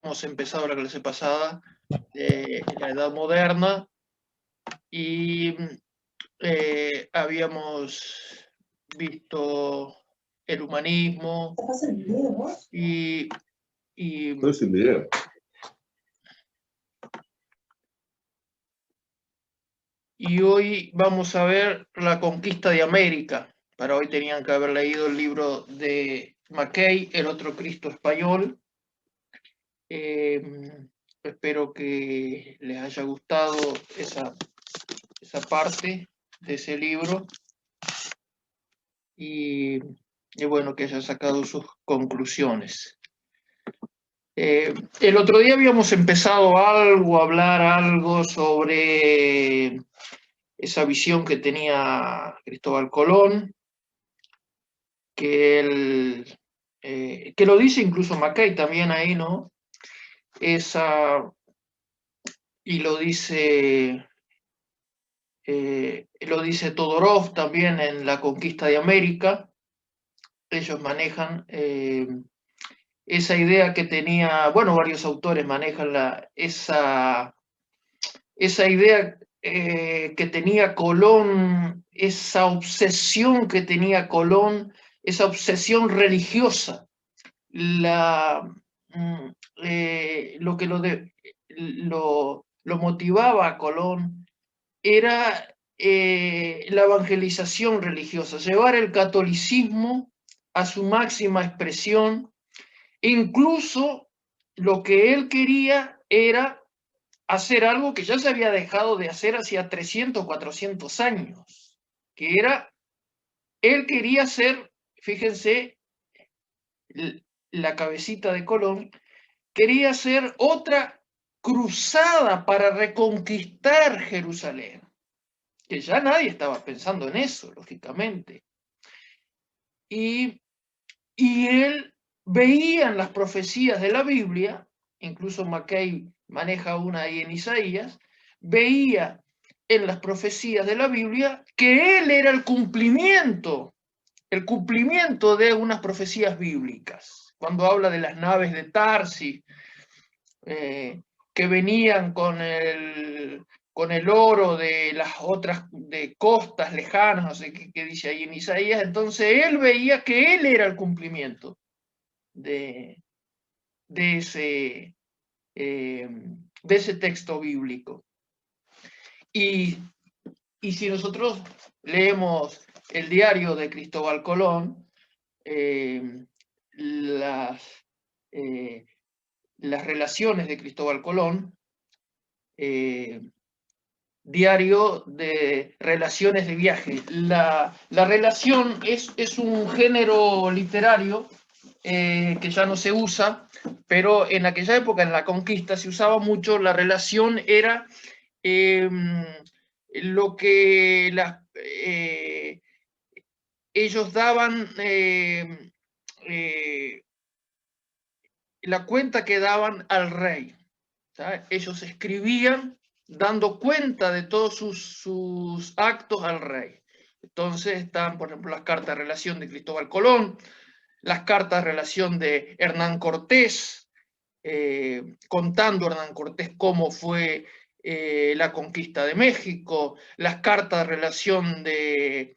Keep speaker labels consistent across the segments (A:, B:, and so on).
A: habíamos empezado la clase pasada de la Edad Moderna y habíamos visto el humanismo y
B: Estoy sin video.
A: Y hoy vamos a ver la conquista de América. Para hoy tenían que haber leído el libro de Mackay, El otro Cristo español. Espero que les haya gustado esa parte de ese libro y bueno, que hayan sacado sus conclusiones. El otro día habíamos empezado a hablar algo sobre esa visión que tenía Cristóbal Colón, que lo dice incluso Mackay también ahí, ¿no? Y lo dice Todorov también en La conquista de América. Ellos manejan esa idea que tenía, bueno, varios autores manejan esa idea que tenía Colón, esa obsesión que tenía Colón, esa obsesión religiosa. Lo que lo motivaba a Colón era la evangelización religiosa, llevar el catolicismo a su máxima expresión. Incluso lo que él quería era hacer algo que ya se había dejado de hacer hacía 300, 400 años, que era, él quería ser, fíjense, la cabecita de Colón, quería hacer otra cruzada para reconquistar Jerusalén, que ya nadie estaba pensando en eso, lógicamente. Y él veía en las profecías de la Biblia, incluso Mackay maneja una ahí en Isaías, veía en las profecías de la Biblia que él era el cumplimiento de unas profecías bíblicas. Cuando habla de las naves de Tarsis, que venían con el oro de las otras de costas lejanas, no sé qué dice ahí en Isaías, entonces él veía que él era el cumplimiento de ese texto bíblico. Y si nosotros leemos el diario de Cristóbal Colón, las relaciones de Cristóbal Colón, diario de relaciones de viaje. La relación es un género literario que ya no se usa, pero en aquella época, en la conquista, se usaba mucho. La relación era lo que ellos daban, la cuenta que daban al rey. ¿Sabes? Ellos escribían dando cuenta de todos sus actos al rey. Entonces están, por ejemplo, las cartas de relación de Cristóbal Colón, las cartas de relación de Hernán Cortés, contando Hernán Cortés cómo fue la conquista de México, las cartas de relación de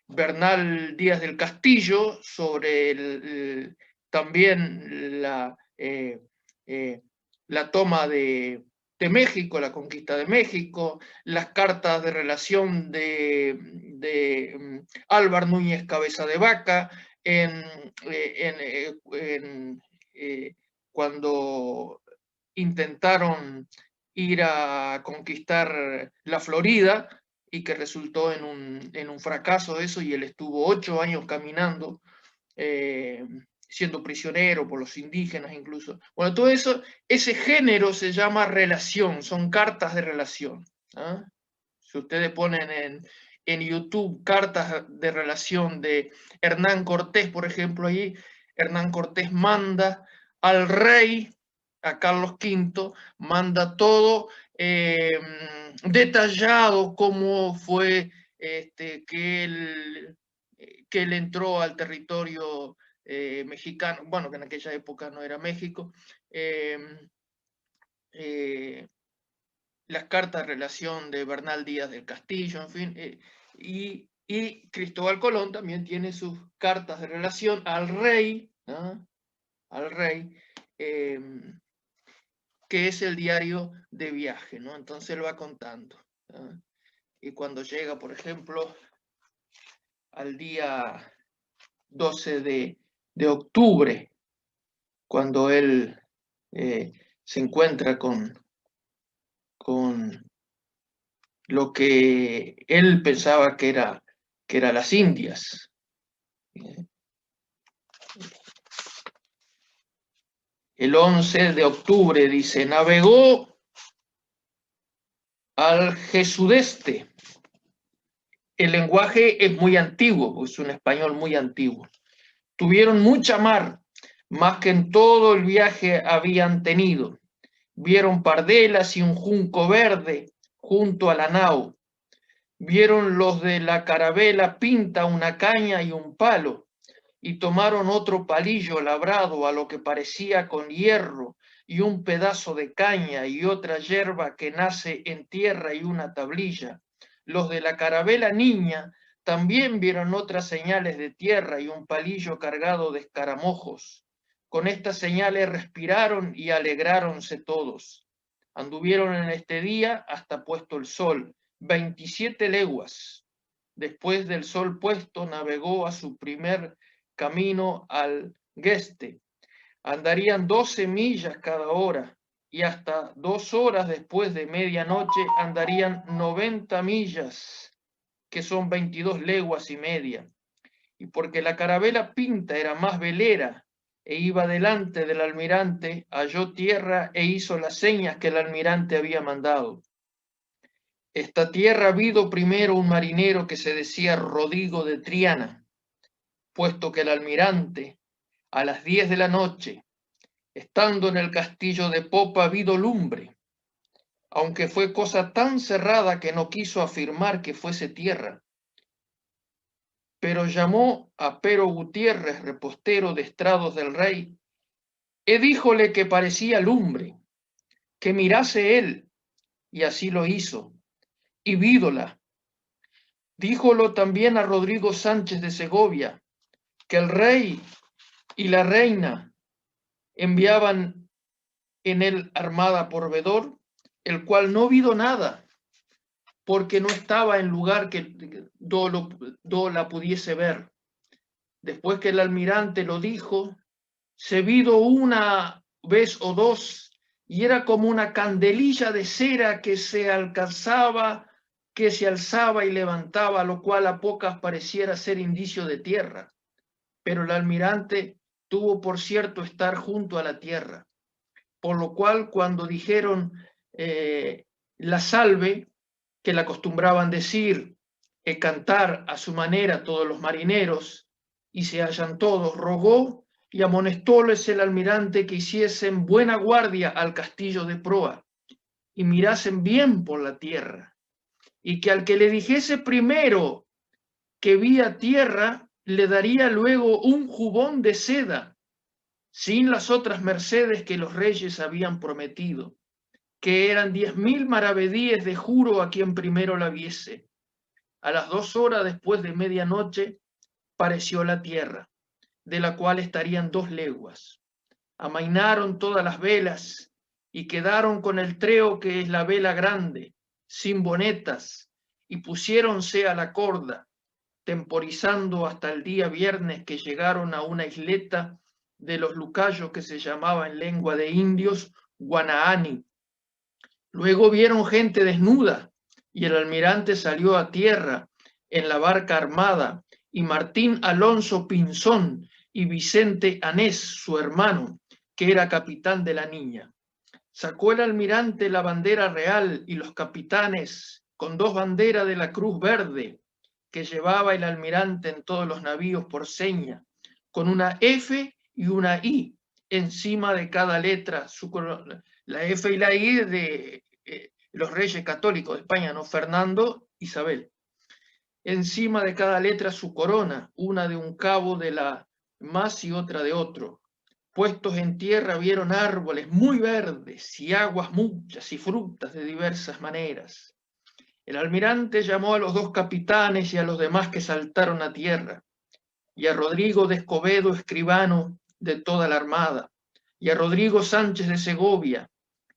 A: Bernal Díaz del Castillo sobre también la toma de México, la conquista de México, las cartas de relación de Álvar Núñez Cabeza de Vaca, cuando intentaron ir a conquistar la Florida y que resultó en un fracaso eso, y él estuvo 8 años caminando, siendo prisionero por los indígenas incluso. Bueno, todo eso, ese género se llama relación, son cartas de relación. ¿Ah? Si ustedes ponen en YouTube cartas de relación de Hernán Cortés, por ejemplo, ahí Hernán Cortés manda al rey, a Carlos V, manda todo detallado cómo fue que él entró al territorio mexicano, bueno, que en aquella época no era México, las cartas de relación de Bernal Díaz del Castillo, en fin, y Cristóbal Colón también tiene sus cartas de relación al rey, ¿no? Al rey, que es el diario de viaje, ¿no? Entonces él va contando, ¿no? Y cuando llega, por ejemplo, al día 12 de octubre, cuando él se encuentra con lo que él pensaba que era las Indias. El 11 de octubre dice, navegó al sudeste. El lenguaje es muy antiguo, es un español muy antiguo. Tuvieron mucha mar, más que en todo el viaje habían tenido. Vieron pardelas y un junco verde junto a la nao. Vieron los de la carabela pinta una caña y un palo, y tomaron otro palillo labrado a lo que parecía con hierro, y un pedazo de caña y otra yerba que nace en tierra y una tablilla. Los de la carabela niña también vieron otras señales de tierra y un palillo cargado de escaramojos. Con estas señales respiraron y alegráronse todos. Anduvieron en este día hasta puesto el sol, 27 leguas. Después del sol puesto, navegó a su primer camino al Gueste. Andarían 12 millas cada hora y hasta 2 horas después de medianoche andarían 90 millas, que son 22 leguas y media. Y porque la carabela Pinta era más velera e iba delante del almirante, halló tierra e hizo las señas que el almirante había mandado. Esta tierra habido primero un marinero que se decía Rodrigo de Triana, puesto que el almirante, a las 10 de la noche, estando en el castillo de popa, habido lumbre, aunque fue cosa tan cerrada que no quiso afirmar que fuese tierra. Pero llamó a Pero Gutiérrez, repostero de estrados del rey, e díjole que parecía lumbre, que mirase él, y así lo hizo, y vídola. Díjolo también a Rodrigo Sánchez de Segovia, que el rey y la reina enviaban en él armada por vedor, el cual no vido nada, porque no estaba en lugar que do la pudiese ver. Después que el almirante lo dijo, se vido una vez o dos, y era como una candelilla de cera que se alcanzaba, que se alzaba y levantaba, lo cual a pocas pareciera ser indicio de tierra. Pero el almirante tuvo por cierto estar junto a la tierra, por lo cual cuando dijeron la salve, que la acostumbraban decir, cantar a su manera todos los marineros, y se hallan todos, rogó y amonestóles el almirante que hiciesen buena guardia al castillo de proa, y mirasen bien por la tierra, y que al que le dijese primero que vía tierra, le daría luego un jubón de seda, sin las otras mercedes que los reyes habían prometido, que eran 10.000 maravedíes de juro a quien primero la viese. A las 2 horas después de medianoche pareció la tierra, de la cual estarían 2 leguas. Amainaron todas las velas y quedaron con el treo, que es la vela grande, sin bonetas, y pusiéronse a la corda, temporizando hasta el día viernes, que llegaron a una isleta de los Lucayos que se llamaba en lengua de indios Guanaani. Luego vieron gente desnuda y el almirante salió a tierra en la barca armada, y Martín Alonso Pinzón y Vicente Anés, su hermano, que era capitán de la Niña. Sacó el almirante la bandera real y los capitanes con 2 banderas de la Cruz Verde que llevaba el almirante en todos los navíos por seña, con una F y una I encima de cada letra. La F y la I de los reyes católicos de España, ¿no? Fernando, Isabel. Encima de cada letra su corona, una de un cabo de la más y otra de otro. Puestos en tierra vieron árboles muy verdes y aguas muchas y frutas de diversas maneras. El almirante llamó a los 2 capitanes y a los demás que saltaron a tierra, y a Rodrigo de Escobedo, escribano de toda la armada, y a Rodrigo Sánchez de Segovia,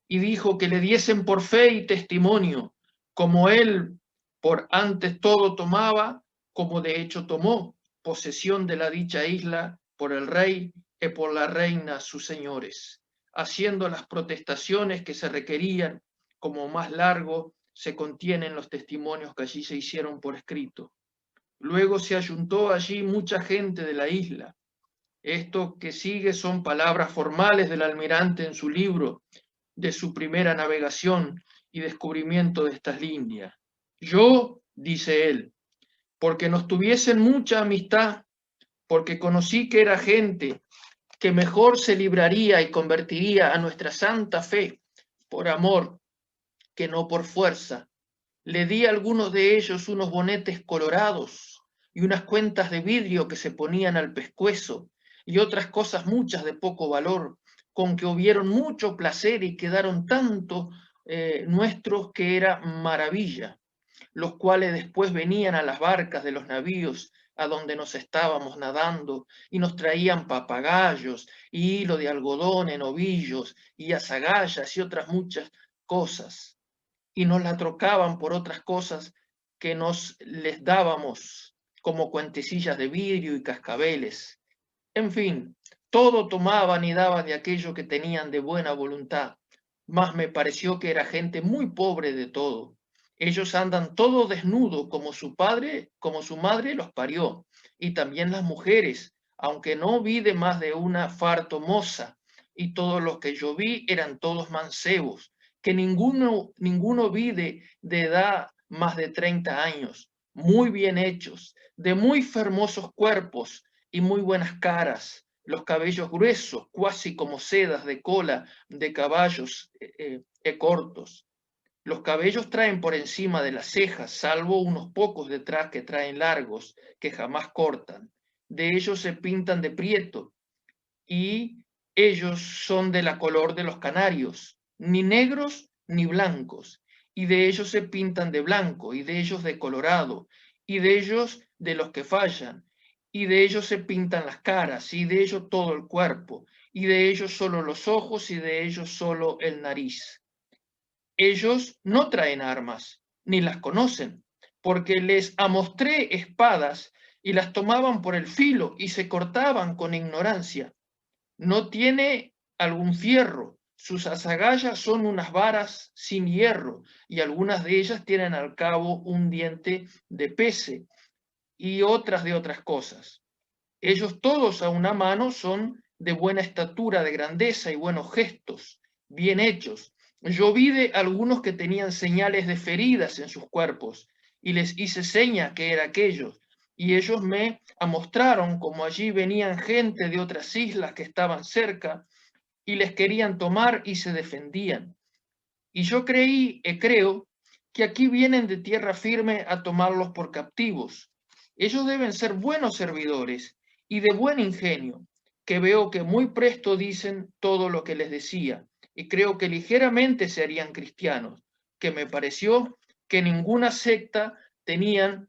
A: y dijo que le diesen por fe y testimonio, como él por antes todo tomaba, como de hecho tomó posesión de la dicha isla por el rey y por la reina sus señores, haciendo las protestaciones que se requerían, como más largo se contienen los testimonios que allí se hicieron por escrito. Luego se ayuntó allí mucha gente de la isla. Esto que sigue son palabras formales del almirante en su libro de su primera navegación y descubrimiento de estas líneas. Yo, dice él, porque nos tuviesen mucha amistad, porque conocí que era gente que mejor se libraría y convertiría a nuestra santa fe por amor que no por fuerza, le di a algunos de ellos unos bonetes colorados y unas cuentas de vidrio que se ponían al pescuezo y otras cosas muchas de poco valor, con que hubieron mucho placer y quedaron tanto nuestros que era maravilla, los cuales después venían a las barcas de los navíos a donde nos estábamos nadando y nos traían papagayos y hilo de algodón en ovillos y azagallas y otras muchas cosas, y nos la trocaban por otras cosas que nos les dábamos, como cuentecillas de vidrio y cascabeles. En fin, todo tomaban y daban de aquello que tenían de buena voluntad, mas me pareció que era gente muy pobre de todo. Ellos andan todo desnudo como su padre, como su madre los parió, y también las mujeres, aunque no vi de más de una farto moza, y todos los que yo vi eran todos mancebos, que ninguno vi de edad más de 30 años, muy bien hechos, de muy hermosos cuerpos y muy buenas caras, los cabellos gruesos, cuasi como sedas de cola de caballos cortos. Los cabellos traen por encima de las cejas, salvo unos pocos detrás que traen largos, que jamás cortan. De ellos se pintan de prieto, y ellos son de la color de los canarios, ni negros ni blancos, y de ellos se pintan de blanco, y de ellos de colorado, y de ellos de los que fallan, y de ellos se pintan las caras, y de ellos todo el cuerpo, y de ellos solo los ojos, y de ellos solo el nariz. Ellos no traen armas, ni las conocen, porque les amostré espadas, y las tomaban por el filo, y se cortaban con ignorancia. No tiene algún fierro, sus azagallas son unas varas sin hierro, y algunas de ellas tienen al cabo un diente de pece, y otras de otras cosas. Ellos todos a una mano son de buena estatura, de grandeza y buenos gestos, bien hechos. Yo vi de algunos que tenían señales de feridas en sus cuerpos, y les hice seña que era aquellos, y ellos me amostraron como allí venían gente de otras islas que estaban cerca, y les querían tomar y se defendían. Y yo creo que aquí vienen de tierra firme a tomarlos por captivos. Ellos deben ser buenos servidores y de buen ingenio, que veo que muy presto dicen todo lo que les decía, y creo que ligeramente se harían cristianos, que me pareció que ninguna secta tenían.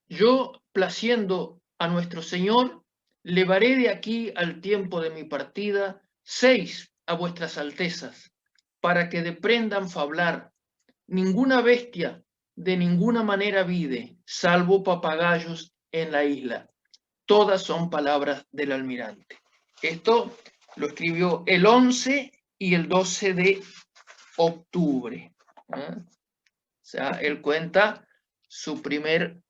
A: Yo, placiendo a nuestro Señor, levaré de aquí al tiempo de mi partida 6 a vuestras altezas, para que deprendan fablar. Ninguna bestia de ninguna manera vide, salvo papagayos en la isla. Todas son palabras del almirante. Esto lo escribió el 11 y el 12 de octubre. O sea, él cuenta su primer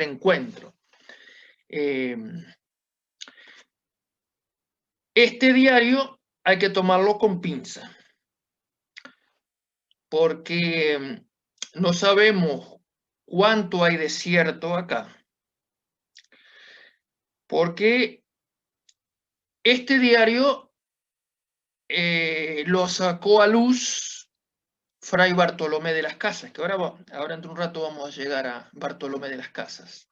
A: encuentro. Este diario hay que tomarlo con pinza, porque no sabemos cuánto hay de cierto acá, porque este diario lo sacó a luz Fray Bartolomé de las Casas, que ahora entre un rato vamos a llegar a Bartolomé de las Casas.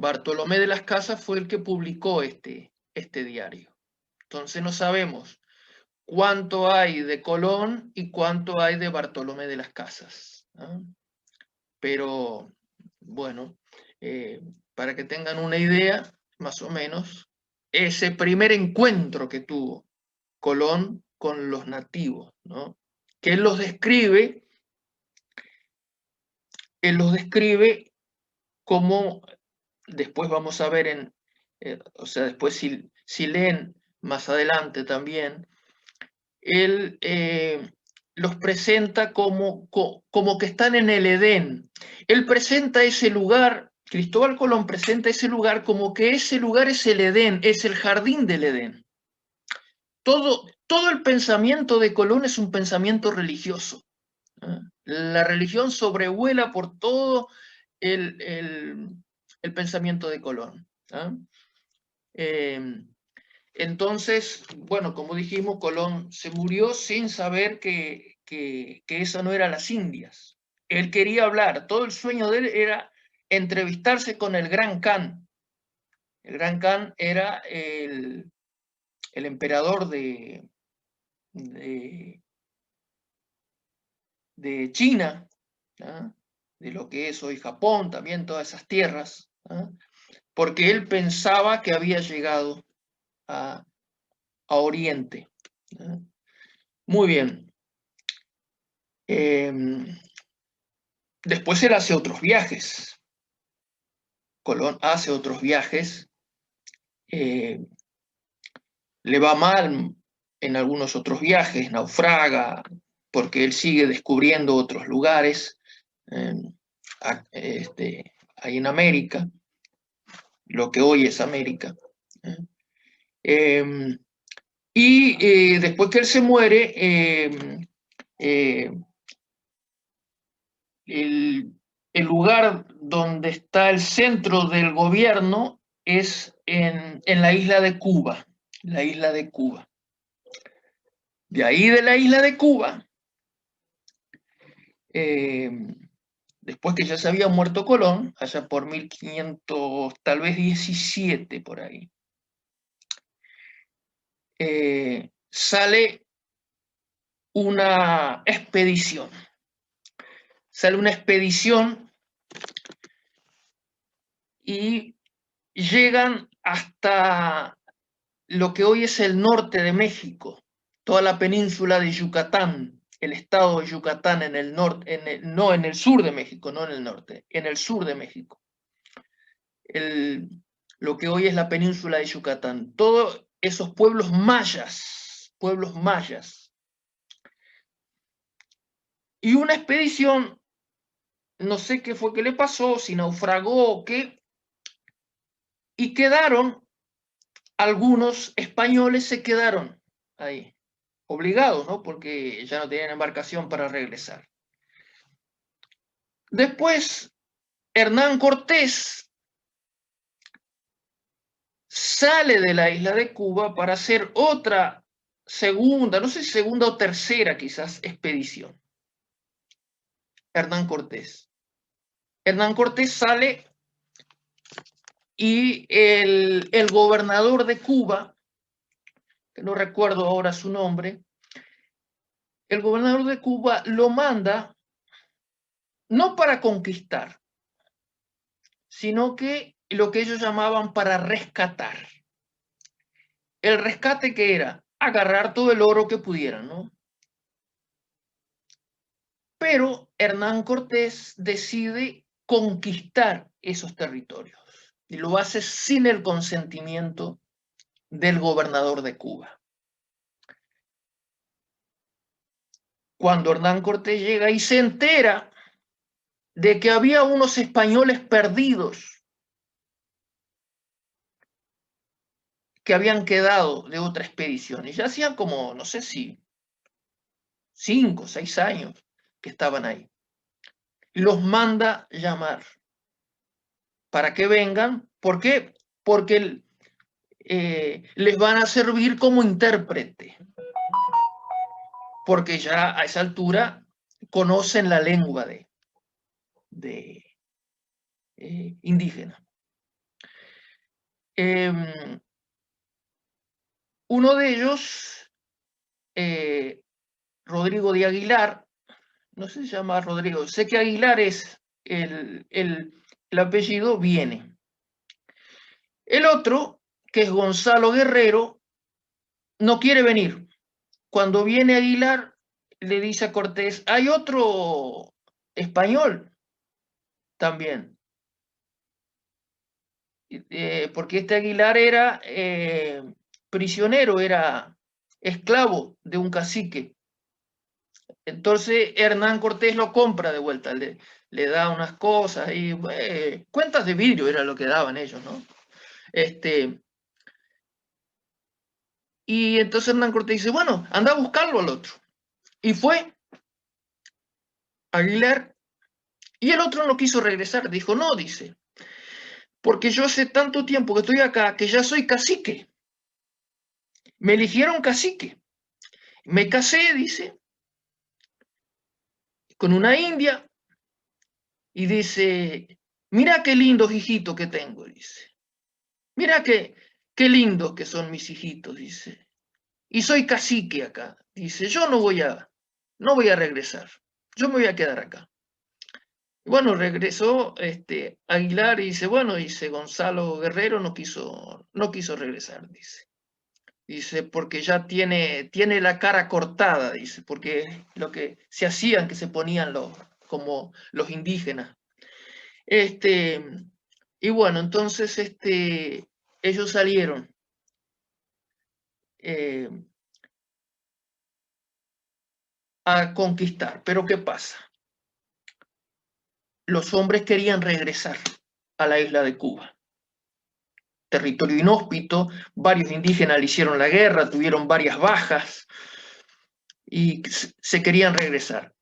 A: Bartolomé de las Casas fue el que publicó este diario. Entonces no sabemos cuánto hay de Colón y cuánto hay de Bartolomé de las Casas, ¿no? Pero bueno, para que tengan una idea, más o menos, ese primer encuentro que tuvo Colón con los nativos, ¿no? Que él los describe como, después vamos a ver o sea, después si leen más adelante también, él los presenta como que están en el Edén. Él presenta ese lugar, Cristóbal Colón presenta ese lugar como que ese lugar es el Edén, es el jardín del Edén. Todo el pensamiento de Colón es un pensamiento religioso. La religión sobrevuela por todo el pensamiento de Colón. Entonces, bueno, como dijimos, Colón se murió sin saber que eso no era las Indias. Él quería hablar, todo el sueño de él era entrevistarse con el Gran Khan. El Gran Khan era el emperador de China, ¿no? De lo que es hoy Japón, también todas esas tierras, ¿no? Porque él pensaba que había llegado a Oriente, ¿no? Muy bien. Después él hace otros viajes. Colón hace otros viajes. Le va mal en algunos otros viajes, naufraga, porque él sigue descubriendo otros lugares ahí en América, lo que hoy es América. Y después que él se muere, el lugar donde está el centro del gobierno es en la isla de Cuba, la isla de Cuba. De ahí de la isla de Cuba, después que ya se había muerto Colón, allá por 1500, tal vez 17 por ahí, sale una expedición. Sale una expedición y llegan hasta lo que hoy es el norte de México, toda la península de Yucatán, el estado de Yucatán en el norte, no en el sur de México, no en el norte, en el sur de México. Lo que hoy es la península de Yucatán, todos esos pueblos mayas. Y una expedición, no sé qué fue que le pasó, si naufragó o qué, y quedaron, algunos españoles se quedaron ahí, obligados, ¿no? Porque ya no tenían embarcación para regresar. Después, Hernán Cortés sale de la isla de Cuba para hacer otra segunda, no sé si segunda o tercera quizás, expedición. Hernán Cortés. Hernán Cortés sale y el gobernador de Cuba, que no recuerdo ahora su nombre, el gobernador de Cuba lo manda no para conquistar, sino que lo que ellos llamaban para rescatar. El rescate que era agarrar todo el oro que pudieran, ¿no? Pero Hernán Cortés decide conquistar esos territorios y lo hace sin el consentimiento del gobernador de Cuba. Cuando Hernán Cortés llega y se entera de que había unos españoles perdidos que habían quedado de otra expedición, y ya hacían como, no sé si 5 o 6 años que estaban ahí, los manda llamar para que vengan. ¿Por qué? Porque les van a servir como intérprete, porque ya a esa altura conocen la lengua de indígena. Uno de ellos, Rodrigo de Aguilar, no sé si se llama Rodrigo, sé que Aguilar es el apellido, viene. El otro, que es Gonzalo Guerrero, no quiere venir. Cuando viene Aguilar, le dice a Cortés, hay otro español también. Porque este Aguilar era prisionero, era esclavo de un cacique. Entonces Hernán Cortés lo compra de vuelta, le da unas cosas y cuentas de vidrio era lo que daban ellos, ¿no? Y entonces Hernán Cortés dice, bueno, anda a buscarlo al otro. Y fue Aguilar, y el otro no quiso regresar, dijo, no, dice, porque yo hace tanto tiempo que estoy acá que ya soy cacique. Me eligieron cacique. Me casé, dice, con una india y dice, mira qué lindos hijitos que tengo, dice. Mira qué lindos que son mis hijitos, dice. Y soy cacique acá. Dice, yo no voy a regresar. Yo me voy a quedar acá. Bueno, regresó Aguilar y dice, bueno, dice, Gonzalo Guerrero no quiso regresar, dice. Dice, porque ya tiene la cara cortada, dice, porque lo que se hacían, que se ponían como los indígenas. Y bueno, entonces ellos salieron. A conquistar. Pero ¿qué pasa? Los hombres querían regresar a la isla de Cuba. Territorio inhóspito, varios indígenas le hicieron la guerra, tuvieron varias bajas y se querían regresar.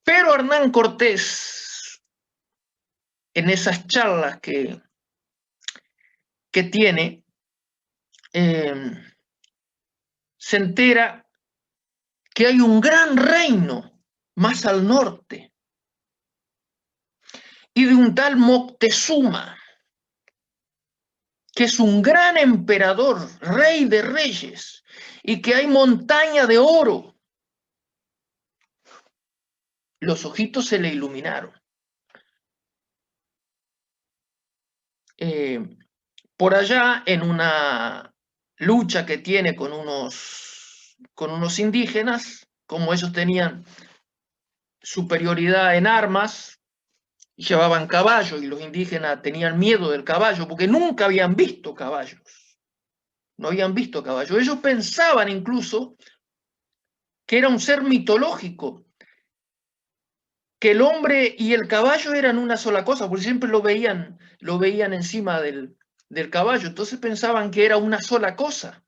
A: Pero Hernán Cortés, en esas charlas que tiene, se entera que hay un gran reino más al norte y de un tal Moctezuma, que es un gran emperador, rey de reyes, y que hay montaña de oro. Los ojitos se le iluminaron. Por allá, en una lucha que tiene con unos indígenas, como ellos tenían superioridad en armas, y llevaban caballos, y los indígenas tenían miedo del caballo, porque nunca habían visto caballos. No habían visto caballos. Ellos pensaban incluso que era un ser mitológico, que el hombre y el caballo eran una sola cosa, porque siempre lo veían encima del caballo, entonces pensaban que era una sola cosa.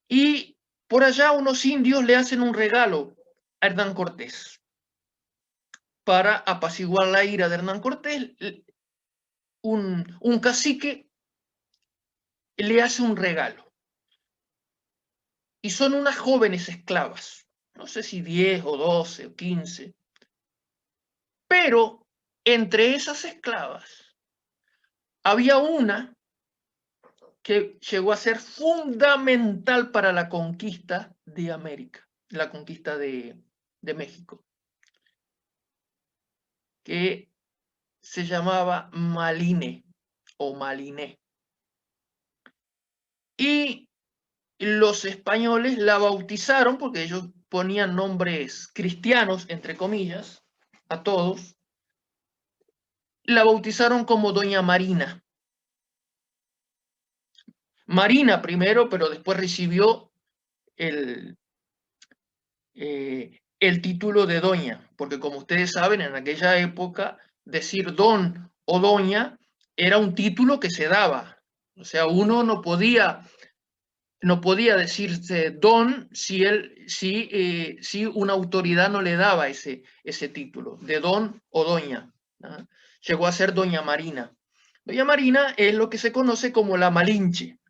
A: Y por allá unos indios le hacen un regalo a Hernán Cortés. Para apaciguar la ira de Hernán Cortés, un cacique le hace un regalo. Y son unas jóvenes esclavas, no sé si 10 o 12 o 15, pero entre esas esclavas había una que llegó a ser fundamental para la conquista de América, la conquista de México, que se llamaba Maline o Maliné. Y los españoles la bautizaron, porque ellos ponían nombres cristianos, entre comillas, a todos, la bautizaron como Doña Marina. Marina primero, pero después recibió el título de doña, porque como ustedes saben, en aquella época decir don o doña era un título que se daba. O sea, uno no podía decirse don si una autoridad no le daba ese título de don o doña, ¿no? Llegó a ser Doña Marina. Doña Marina es lo que se conoce como la Malinche.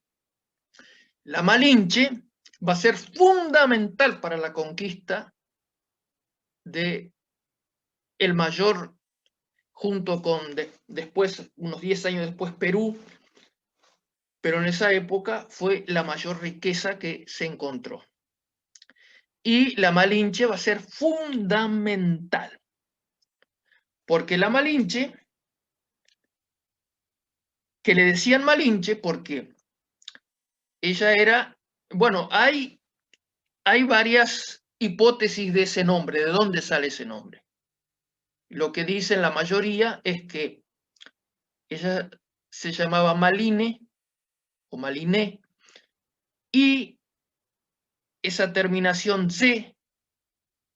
A: La Malinche va a ser fundamental para la conquista de el Mayor, junto con después, unos 10 años después, Perú, pero en esa época fue la mayor riqueza que se encontró. Y la Malinche va a ser fundamental, porque la Malinche, que le decían Malinche porque ella era, bueno, hay varias hipótesis de ese nombre, de dónde sale ese nombre. Lo que dicen la mayoría es que ella se llamaba Maline o Maliné, y esa terminación C,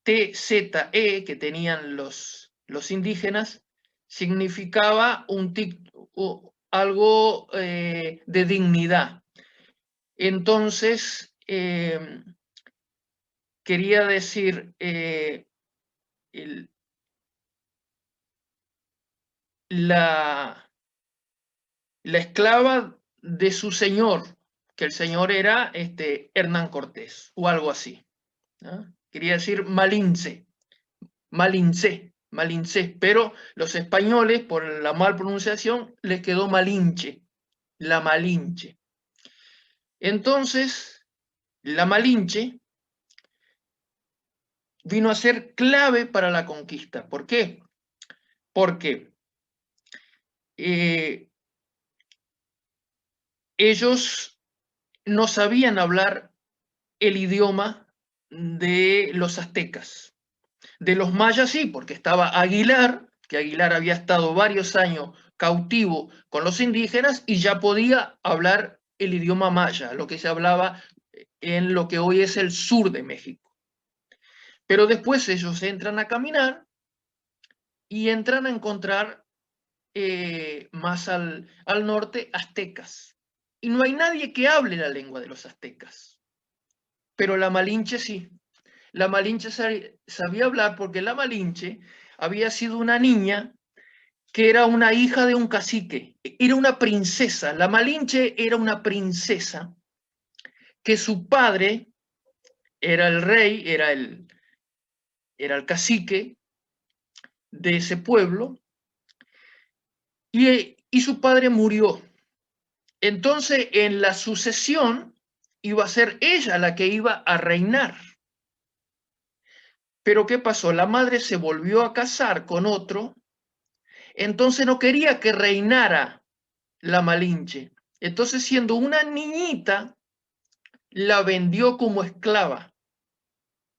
A: T, Z, E que tenían los indígenas, significaba algo de dignidad. Entonces, quería decir, la esclava de su señor, que el señor era Hernán Cortés, o algo así, ¿no? Quería decir Malinche, pero los españoles, por la mal pronunciación, les quedó Malinche, la Malinche. Entonces, la Malinche vino a ser clave para la conquista. ¿Por qué? Porque ellos no sabían hablar el idioma de los aztecas. De los mayas sí, porque estaba Aguilar, que Aguilar había estado varios años cautivo con los indígenas y ya podía hablar el idioma maya, lo que se hablaba en lo que hoy es el sur de México. Pero después ellos entran a caminar y entran a encontrar más al norte aztecas. Y no hay nadie que hable la lengua de los aztecas. Pero la Malinche sí. La Malinche sabía hablar porque la Malinche había sido una niña que era una hija de un cacique. Era una princesa. La Malinche era una princesa que su padre era el rey, era el cacique de ese pueblo, y su padre murió. Entonces, en la sucesión iba a ser ella la que iba a reinar. Pero ¿qué pasó? La madre se volvió a casar con otro, entonces no quería que reinara la Malinche. Entonces, siendo una niñita, la vendió como esclava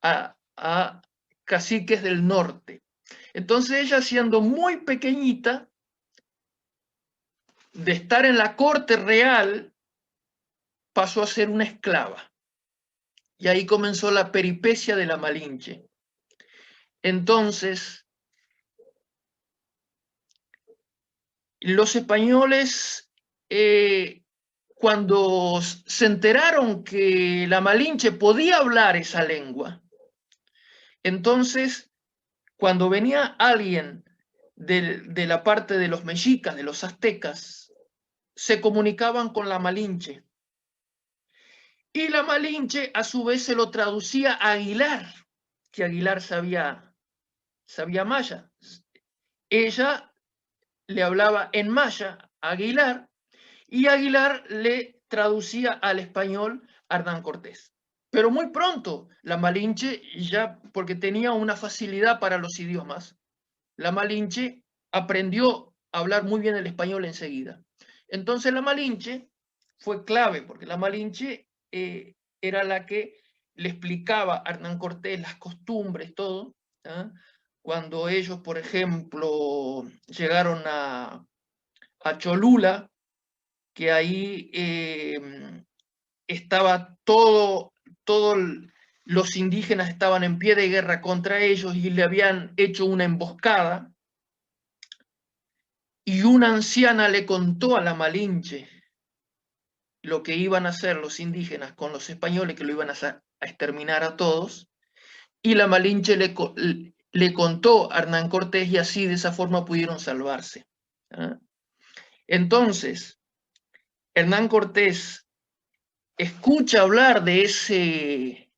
A: a caciques del norte. Entonces ella, siendo muy pequeñita, de estar en la corte real, pasó a ser una esclava. Y ahí comenzó la peripecia de la Malinche. Entonces, los españoles, cuando se enteraron que la Malinche podía hablar esa lengua, entonces, cuando venía alguien de la parte de los mexicas, de los aztecas, se comunicaban con la Malinche. Y la Malinche, a su vez, se lo traducía a Aguilar, que Aguilar sabía maya. Ella le hablaba en maya a Aguilar y Aguilar le traducía al español a Hernán Cortés. Pero muy pronto la Malinche, ya porque tenía una facilidad para los idiomas, la Malinche aprendió a hablar muy bien el español enseguida. Entonces la Malinche fue clave, porque la Malinche era la que le explicaba a Hernán Cortés las costumbres, todo. ¿Ah? Cuando ellos, por ejemplo, llegaron a Cholula, que ahí estaba los indígenas estaban en pie de guerra contra ellos y le habían hecho una emboscada, y una anciana le contó a la Malinche lo que iban a hacer los indígenas con los españoles, que lo iban a exterminar a todos, y la Malinche le contó a Hernán Cortés, y así de esa forma pudieron salvarse. ¿Ah? Entonces, Hernán Cortés escucha hablar de ese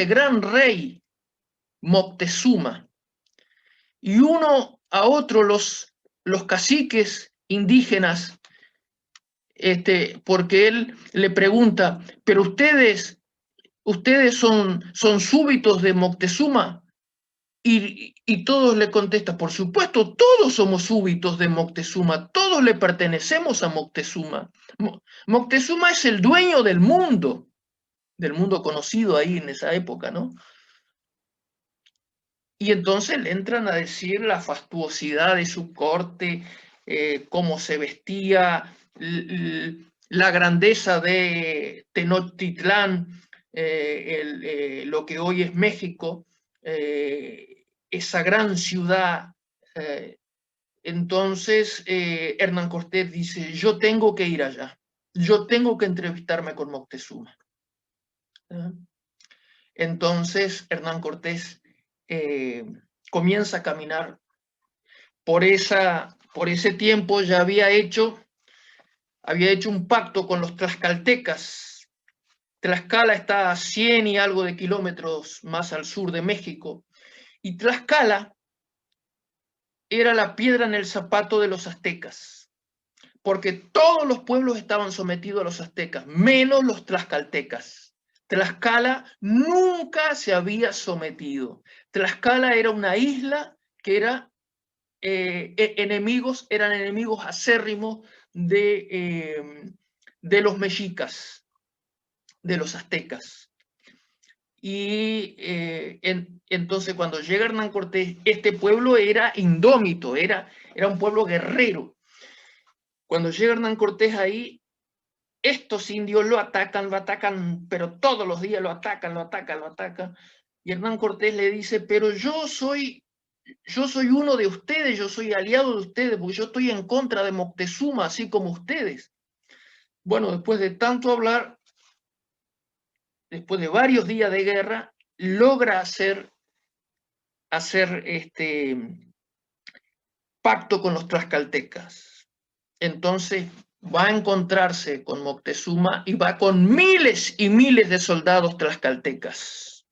A: gran rey Moctezuma, y uno a otro los caciques indígenas porque él le pregunta, pero ustedes son súbditos de Moctezuma. Y todos le contestan, por supuesto, todos somos súbditos de Moctezuma, todos le pertenecemos a Moctezuma. Moctezuma es el dueño del mundo conocido ahí en esa época, ¿no? Y entonces le entran a decir la fastuosidad de su corte, cómo se vestía, la grandeza de Tenochtitlán, lo que hoy es México, esa gran ciudad. Entonces Hernán Cortés dice, yo tengo que ir allá, yo tengo que entrevistarme con Moctezuma. Entonces Hernán Cortés comienza a caminar. Por ese tiempo ya había hecho un pacto con los tlaxcaltecas. Tlaxcala está a 100 y algo de kilómetros más al sur de México. Y Tlaxcala era la piedra en el zapato de los aztecas, porque todos los pueblos estaban sometidos a los aztecas, menos los tlaxcaltecas. Tlaxcala nunca se había sometido. Tlaxcala era una isla que era eran enemigos acérrimos de los mexicas, de los aztecas. Y entonces cuando llega Hernán Cortés, este pueblo era indómito, era un pueblo guerrero. Cuando llega Hernán Cortés ahí, estos indios lo atacan, pero todos los días lo atacan. Y Hernán Cortés le dice, pero yo soy uno de ustedes, yo soy aliado de ustedes, porque yo estoy en contra de Moctezuma, así como ustedes. Bueno, después de tanto hablar, después de varios días de guerra, logra hacer pacto con los tlaxcaltecas. Entonces va a encontrarse con Moctezuma y va con miles y miles de soldados tlaxcaltecas,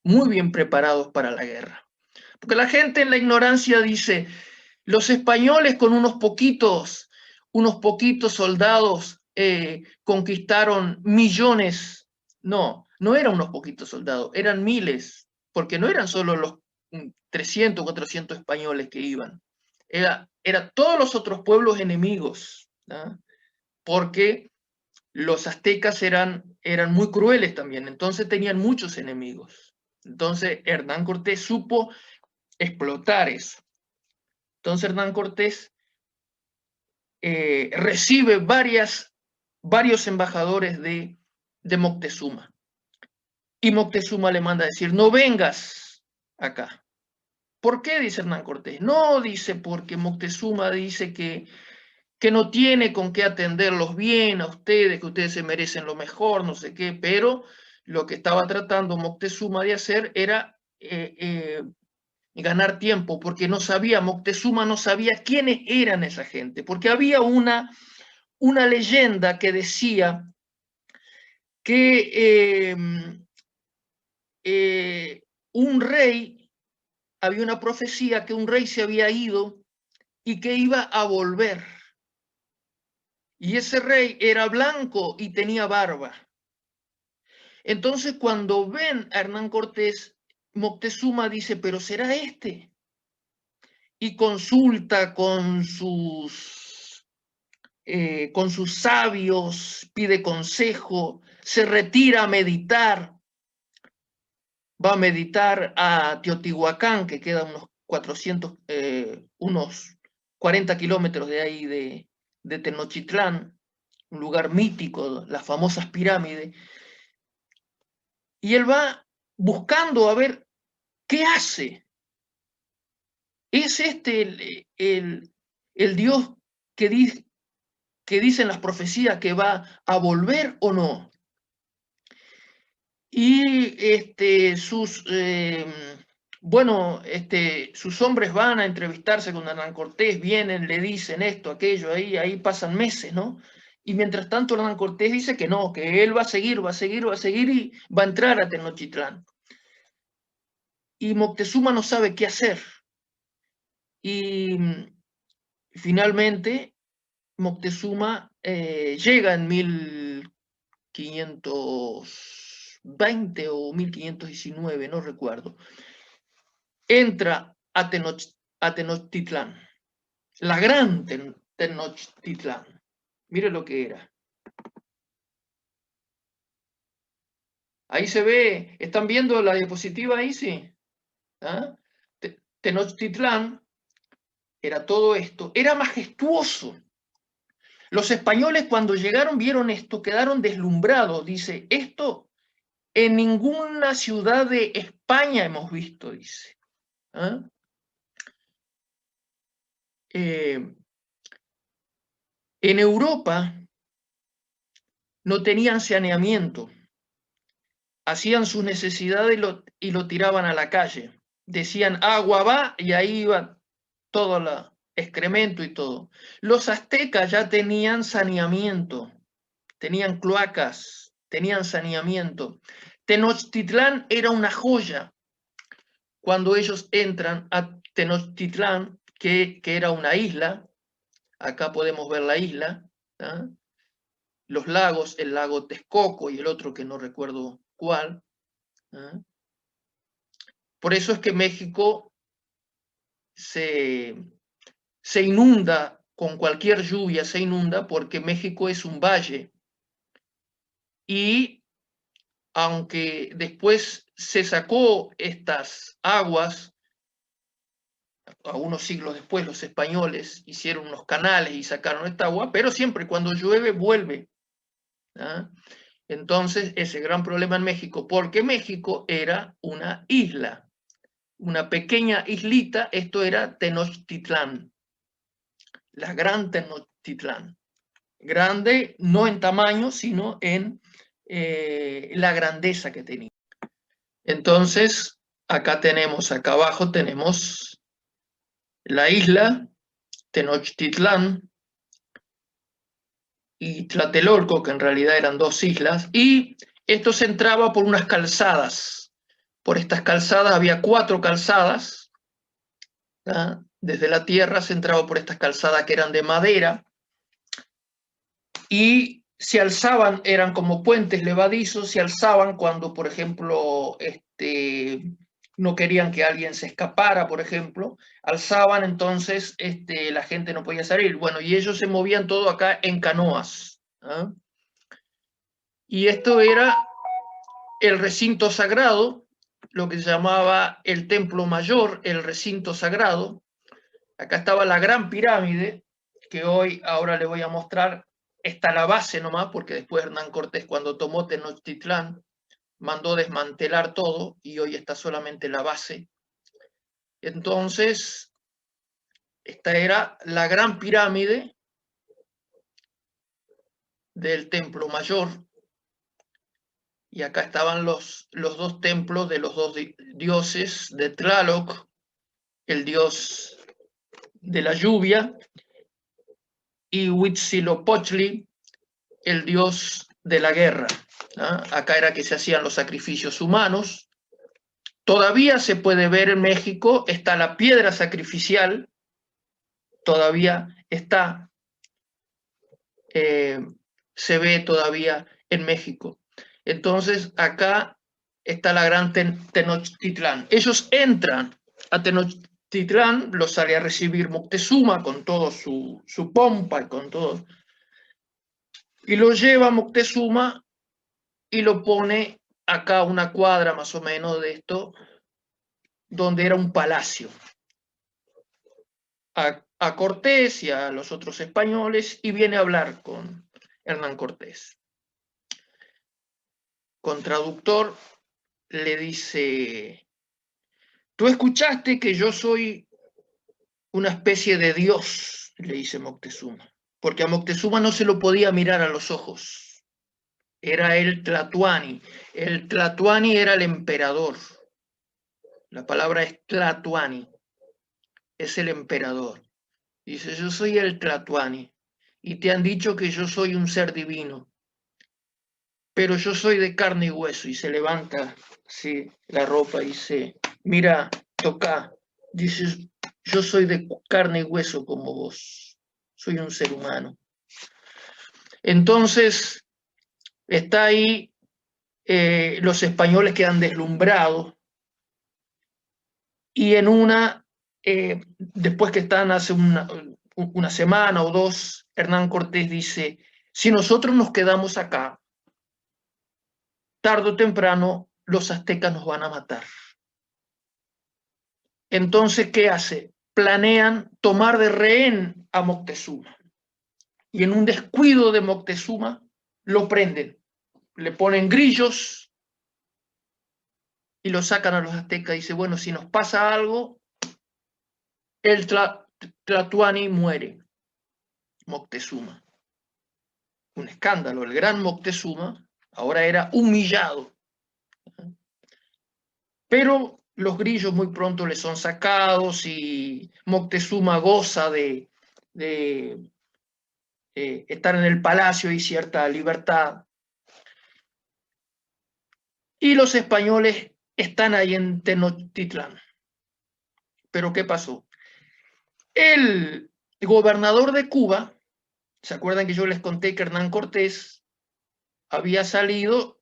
A: muy bien preparados para la guerra. Porque la gente en la ignorancia dice, los españoles con unos poquitos soldados conquistaron millones. No eran unos poquitos soldados, eran miles, porque no eran solo los 300, 400 españoles que iban. Era todos los otros pueblos enemigos, ¿no? Porque los aztecas eran muy crueles también, entonces tenían muchos enemigos. Entonces Hernán Cortés supo explotar eso. Entonces Hernán Cortés recibe varios embajadores de Moctezuma. Y Moctezuma le manda a decir, no vengas acá. ¿Por qué? Dice Hernán Cortés. No, dice, porque Moctezuma dice que no tiene con qué atenderlos bien a ustedes, que ustedes se merecen lo mejor, no sé qué, pero lo que estaba tratando Moctezuma de hacer era ganar tiempo, porque Moctezuma no sabía quiénes eran esa gente, porque había una leyenda que decía que había una profecía que un rey se había ido y que iba a volver. Y ese rey era blanco y tenía barba. Entonces, cuando ven a Hernán Cortés, Moctezuma dice, pero ¿será este? Y consulta con sus sabios, pide consejo, se retira a meditar, va a meditar a Teotihuacán, que queda unos 40 kilómetros de ahí de Tenochtitlán, un lugar mítico, las famosas pirámides, y él va buscando a ver qué hace. ¿Es este el Dios que dicen las profecías que va a volver o no? Y sus hombres van a entrevistarse con Hernán Cortés, vienen, le dicen esto, aquello, ahí pasan meses, ¿no? Y mientras tanto Hernán Cortés dice que no, que él va a seguir y va a entrar a Tenochtitlán. Y Moctezuma no sabe qué hacer. Y finalmente Moctezuma llega en 1520 o 1519, no recuerdo. Entra a Tenochtitlán, la gran Tenochtitlán. Mire lo que era. Ahí se ve, ¿están viendo la diapositiva ahí? Sí. ¿Ah? Tenochtitlán era todo esto, era majestuoso. Los españoles cuando llegaron vieron esto, quedaron deslumbrados. Dice, esto en ninguna ciudad de España hemos visto, dice. ¿Ah? En Europa no tenían saneamiento, hacían sus necesidades y lo tiraban a la calle. Decían, agua va, y ahí iba todo el excremento y todo. Los aztecas ya tenían saneamiento, tenían cloacas, tenían saneamiento. Tenochtitlán era una joya. Cuando ellos entran a Tenochtitlán, que era una isla, acá podemos ver la isla, ¿ah? Los lagos, el lago Texcoco y el otro que no recuerdo cuál. ¿Ah? Por eso es que México se inunda, con cualquier lluvia se inunda, porque México es un valle. Y aunque después se sacó estas aguas, a unos siglos después los españoles hicieron unos canales y sacaron esta agua, pero siempre cuando llueve vuelve. ¿Ah? Entonces, ese gran problema en México, porque México era una isla, una pequeña islita, esto era Tenochtitlán, la gran Tenochtitlán. Grande no en tamaño, sino en la grandeza que tenía. Entonces, acá abajo tenemos la isla, Tenochtitlán y Tlatelolco, que en realidad eran dos islas, y esto se entraba por unas calzadas. Por estas calzadas había 4 calzadas, ¿ah? Desde la tierra se entraba por estas calzadas que eran de madera, y se alzaban, eran como puentes levadizos, se alzaban cuando, por ejemplo, no querían que alguien se escapara, por ejemplo, alzaban, entonces la gente no podía salir. Bueno, y ellos se movían todo acá en canoas. ¿Ah? Y esto era el recinto sagrado, lo que se llamaba el templo mayor, el recinto sagrado. Acá estaba la gran pirámide, que ahora le voy a mostrar. Está la base nomás, porque después Hernán Cortés, cuando tomó Tenochtitlán, mandó desmantelar todo y hoy está solamente la base. Entonces, esta era la gran pirámide del templo mayor. Y acá estaban los 2 templos de los 2 dioses de Tlaloc, el dios de la lluvia, y Huitzilopochtli, el dios de la guerra. ¿Ah? Acá era que se hacían los sacrificios humanos. Todavía se puede ver en México, está la piedra sacrificial, todavía está, se ve todavía en México. Entonces acá está la gran Tenochtitlán. Ellos entran a Tenochtitlán, los sale a recibir Moctezuma con todo su pompa y con todo, y lo lleva Moctezuma y lo pone acá a una cuadra más o menos de esto, donde era un palacio. A Cortés y a los otros españoles, y viene a hablar con Hernán Cortés. Con traductor le dice, ¿tú escuchaste que yo soy una especie de Dios? Le dice Moctezuma, porque a Moctezuma no se lo podía mirar a los ojos. Era el Tlatoani. El Tlatoani era el emperador. La palabra es Tlatoani. Es el emperador. Dice, yo soy el Tlatoani. Y te han dicho que yo soy un ser divino. Pero yo soy de carne y hueso. Y se levanta así la ropa y dice, mira, toca. Dice, yo soy de carne y hueso como vos. Soy un ser humano. Entonces, está ahí, los españoles quedan deslumbrados, y en después que están hace una semana o dos, Hernán Cortés dice, si nosotros nos quedamos acá, tarde o temprano los aztecas nos van a matar. Entonces, ¿qué hace? Planean tomar de rehén a Moctezuma. Y en un descuido de Moctezuma, lo prenden. Le ponen grillos y lo sacan a los aztecas. Y dice, bueno, si nos pasa algo, el Tlatoani muere. Moctezuma. Un escándalo. El gran Moctezuma ahora era humillado. Pero los grillos muy pronto le son sacados y Moctezuma goza de estar en el palacio y cierta libertad. Y los españoles están ahí en Tenochtitlán. ¿Pero qué pasó? El gobernador de Cuba, ¿se acuerdan que yo les conté que Hernán Cortés había salido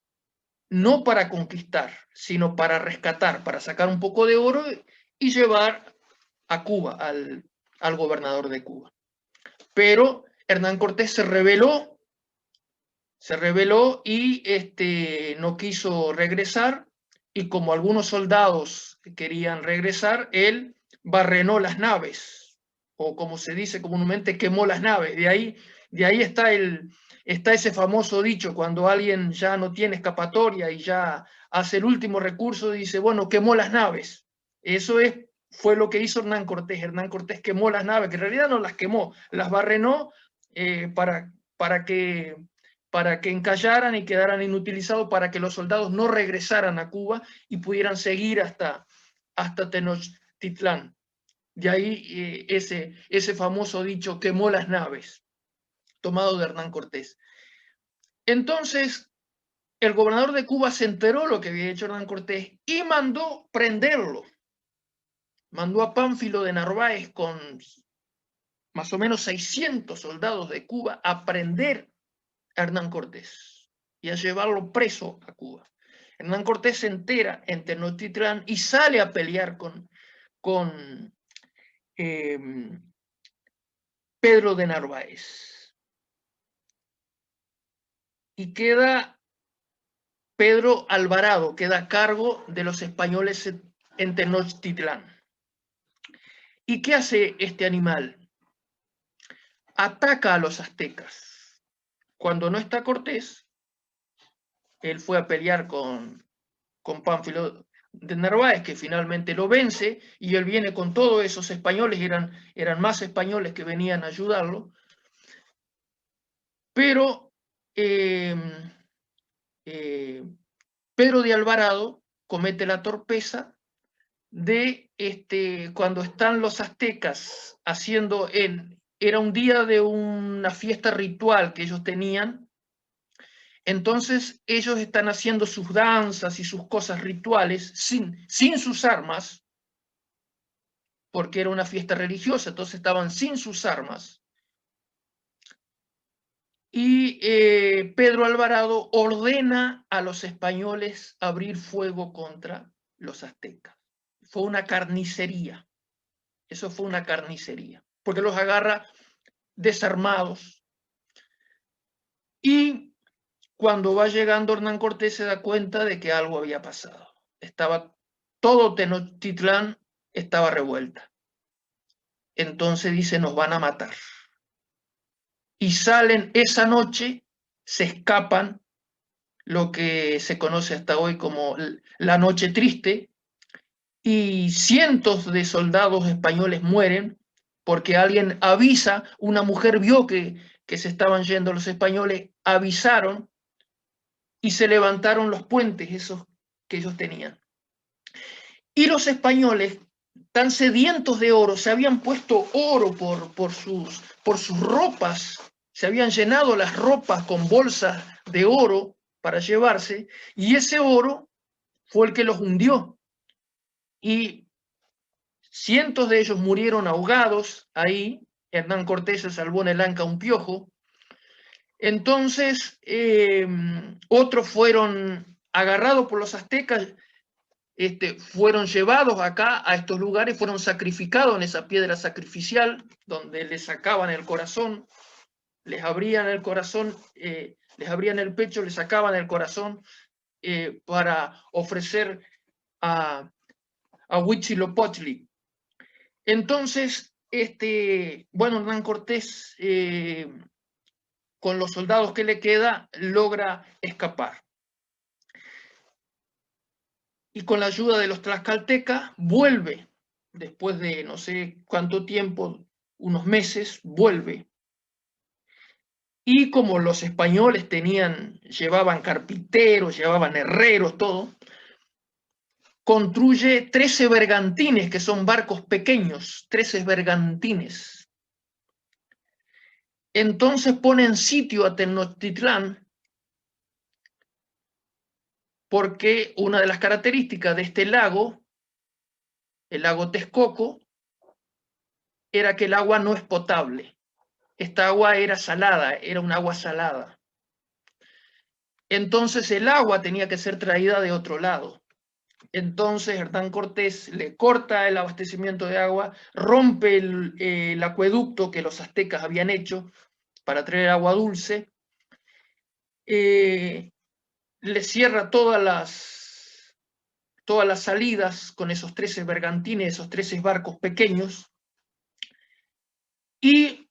A: no para conquistar, sino para rescatar, para sacar un poco de oro y llevar a Cuba, al gobernador de Cuba? Pero Hernán Cortés se rebeló y no quiso regresar, y como algunos soldados querían regresar, él barrenó las naves, o como se dice comúnmente, quemó las naves. De ahí está ese famoso dicho, cuando alguien ya no tiene escapatoria y ya hace el último recurso, dice, bueno, quemó las naves. Eso fue lo que hizo Hernán Cortés. Hernán Cortés quemó las naves, que en realidad no las quemó, las barrenó para que encallaran y quedaran inutilizados, para que los soldados no regresaran a Cuba y pudieran seguir hasta Tenochtitlán. De ahí ese famoso dicho, quemó las naves, tomado de Hernán Cortés. Entonces, el gobernador de Cuba se enteró de lo que había hecho Hernán Cortés y mandó prenderlo. Mandó a Pánfilo de Narváez con más o menos 600 soldados de Cuba a prender a Hernán Cortés y a llevarlo preso a Cuba. Hernán Cortés se entera en Tenochtitlán y sale a pelear con Pedro de Narváez. Y queda Pedro Alvarado, queda a cargo de los españoles en Tenochtitlán. ¿Y qué hace este animal? Ataca a los aztecas. Cuando no está Cortés, él fue a pelear con Pánfilo de Narváez, que finalmente lo vence, y él viene con todos esos españoles, eran más españoles que venían a ayudarlo, pero Pedro de Alvarado comete la torpeza de cuando están los aztecas haciendo, era un día de una fiesta ritual que ellos tenían. Entonces ellos están haciendo sus danzas y sus cosas rituales sin sus armas, porque era una fiesta religiosa, entonces estaban sin sus armas. Y Pedro Alvarado ordena a los españoles abrir fuego contra los aztecas. Fue una carnicería. Eso fue una carnicería, porque los agarra desarmados. Y cuando va llegando Hernán Cortés se da cuenta de que algo había pasado. Todo Tenochtitlán estaba revuelta. Entonces dice, nos van a matar. Y salen esa noche, se escapan, lo que se conoce hasta hoy como la Noche Triste, y cientos de soldados españoles mueren porque alguien avisa, una mujer vio que se estaban yendo los españoles, avisaron y se levantaron los puentes esos que ellos tenían. Y los españoles, tan sedientos de oro, se habían puesto oro por sus ropas, se habían llenado las ropas con bolsas de oro para llevarse, y ese oro fue el que los hundió. Y cientos de ellos murieron ahogados ahí. Hernán Cortés se salvó en el Anca un piojo. Entonces, otros fueron agarrados por los aztecas, fueron llevados acá a estos lugares, fueron sacrificados en esa piedra sacrificial, donde les sacaban el corazón, les abrían el corazón, les abrían el pecho, les sacaban el corazón para ofrecer a Huitzilopochtli. Entonces, bueno, Hernán Cortés, con los soldados que le queda, logra escapar. Y con la ayuda de los tlaxcaltecas, vuelve, después de no sé cuánto tiempo, unos meses, vuelve. Y como los españoles llevaban carpinteros, llevaban herreros, todo, construye 13 bergantines, que son barcos pequeños, 13 bergantines. Entonces ponen sitio a Tenochtitlán, porque una de las características de este lago, el lago Texcoco, era que el agua no es potable. Esta agua era salada, era un agua salada. Entonces el agua tenía que ser traída de otro lado. Entonces Hernán Cortés le corta el abastecimiento de agua, rompe el acueducto que los aztecas habían hecho para traer agua dulce, le cierra todas las salidas con esos 13 bergantines, esos 13 barcos pequeños, y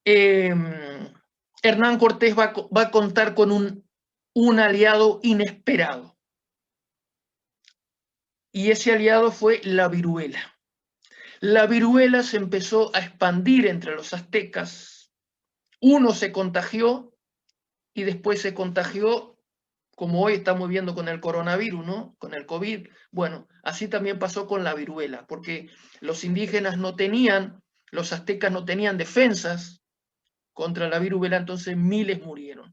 A: Hernán Cortés va a contar con un aliado inesperado. Y ese aliado fue la viruela. La viruela se empezó a expandir entre los aztecas. Uno se contagió y después se contagió, como hoy estamos viendo con el coronavirus, ¿no? Con el COVID. Bueno, así también pasó con la viruela, porque los indígenas los aztecas no tenían defensas contra la viruela, entonces miles murieron.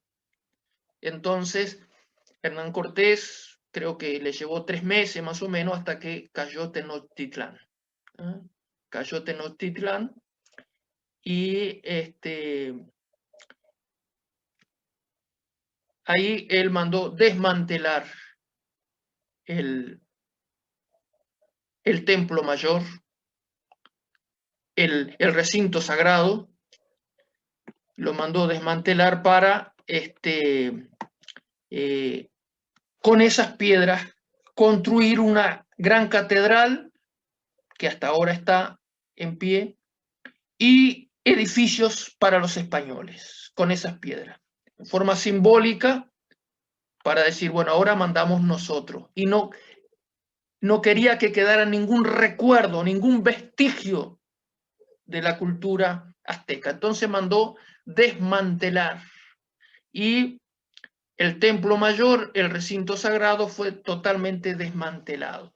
A: Entonces, Hernán Cortés creo que le llevó 3 meses más o menos hasta que cayó Tenochtitlán. Cayó Tenochtitlán y ahí él mandó desmantelar el templo mayor, el recinto sagrado, lo mandó desmantelar para con esas piedras construir una gran catedral que hasta ahora está en pie y edificios para los españoles con esas piedras, en forma simbólica para decir, bueno, ahora mandamos nosotros. Y no quería que quedara ningún recuerdo, ningún vestigio de la cultura azteca. Entonces mandó desmantelar y el templo mayor, el recinto sagrado, fue totalmente desmantelado.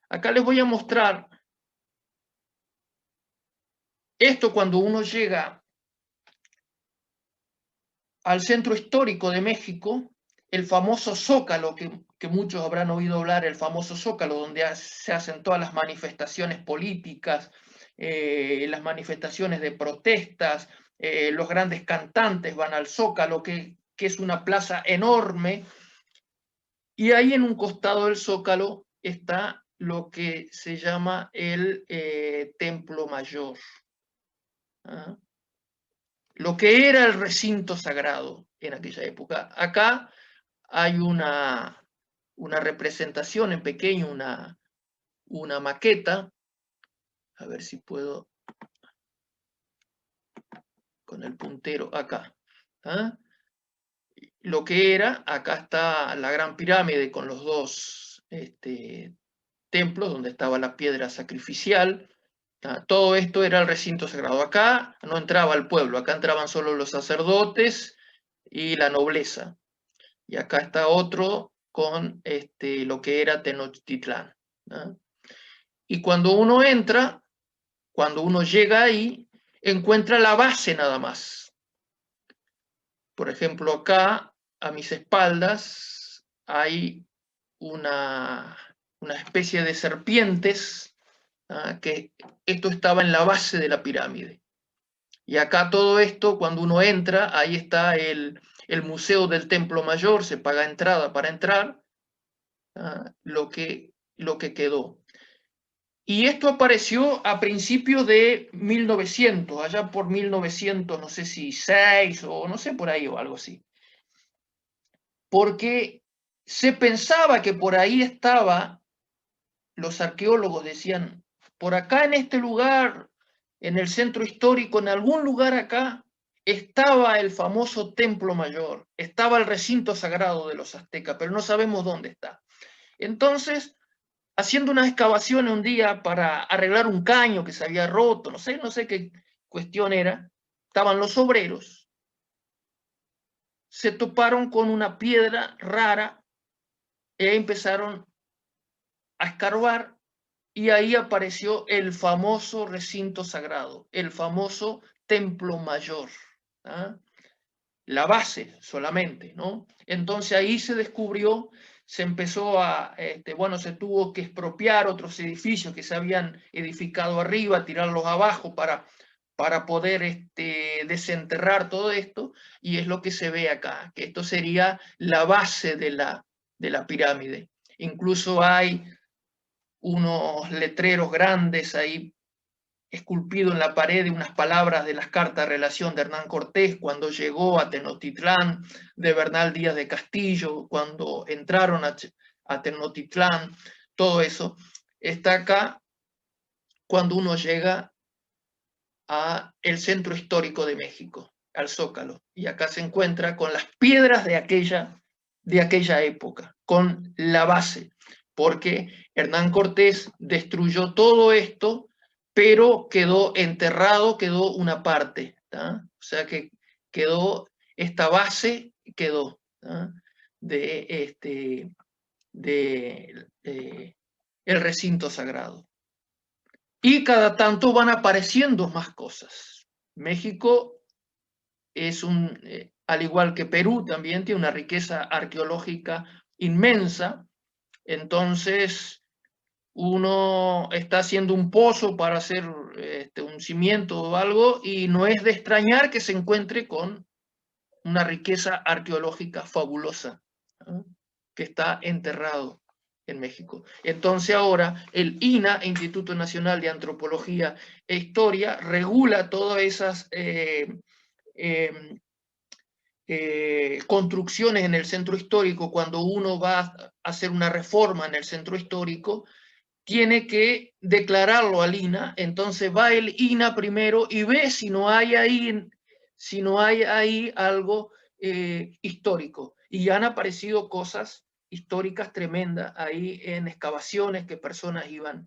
A: Acá les voy a mostrar esto cuando uno llega al centro histórico de México, el famoso Zócalo, que muchos habrán oído hablar, el famoso Zócalo, donde se hacen todas las manifestaciones políticas, las manifestaciones de protestas, los grandes cantantes van al Zócalo, que es una plaza enorme, y ahí en un costado del Zócalo está lo que se llama el Templo Mayor. ¿Ah? Lo que era el recinto sagrado en aquella época. Acá hay una representación en pequeño, una maqueta. A ver si puedo con el puntero acá. ¿Ah? Lo que era, acá está la Gran Pirámide con los dos templos donde estaba la piedra sacrificial. Todo esto era el recinto sagrado. Acá no entraba el pueblo, acá entraban solo los sacerdotes y la nobleza. Y acá está otro con lo que era Tenochtitlán. Y cuando uno entra, cuando uno llega ahí, encuentra la base nada más. Por ejemplo, acá, a mis espaldas, hay una especie de serpientes, que esto estaba en la base de la pirámide. Y acá todo esto, cuando uno entra, ahí está el Museo del Templo Mayor, se paga entrada para entrar, lo que quedó. Y esto apareció a principios de 1900, allá por 1900, no sé si 6 o no sé, por ahí o algo así. Porque se pensaba que por ahí estaba, los arqueólogos decían, por acá en este lugar, en el centro histórico, en algún lugar acá, estaba el famoso Templo Mayor, estaba el recinto sagrado de los aztecas, pero no sabemos dónde está. Entonces, haciendo unas excavaciones un día para arreglar un caño que se había roto, no sé qué cuestión era, estaban los obreros, se toparon con una piedra rara y ahí empezaron a escarbar y ahí apareció el famoso recinto sagrado, el famoso Templo Mayor, ¿ah? La base solamente, ¿no? Entonces ahí se descubrió, se empezó a, bueno, se tuvo que expropiar otros edificios que se habían edificado arriba, tirarlos abajo para poder desenterrar todo esto, y es lo que se ve acá, que esto sería la base de la pirámide. Incluso hay unos letreros grandes ahí esculpido en la pared de unas palabras de las cartas de relación de Hernán Cortés cuando llegó a Tenochtitlán, de Bernal Díaz de Castillo, cuando entraron a Tenochtitlán, todo eso está acá cuando uno llega a el centro histórico de México, al Zócalo, y acá se encuentra con las piedras de aquella época, con la base, porque Hernán Cortés destruyó todo esto, pero quedó enterrado, quedó una parte, ¿tá? O sea que quedó, esta base quedó, ¿tá? de el recinto sagrado. Y cada tanto van apareciendo más cosas. México es al igual que Perú, también tiene una riqueza arqueológica inmensa. Entonces, uno está haciendo un pozo para hacer un cimiento o algo, y no es de extrañar que se encuentre con una riqueza arqueológica fabulosa, ¿no? Que está enterrado en México. Entonces ahora el INAH, Instituto Nacional de Antropología e Historia, regula todas esas construcciones en el centro histórico. Cuando uno va a hacer una reforma en el centro histórico, tiene que declararlo al INAH. Entonces va el INAH primero y ve si no hay ahí algo histórico. Y han aparecido cosas históricas tremendas ahí en excavaciones que personas iban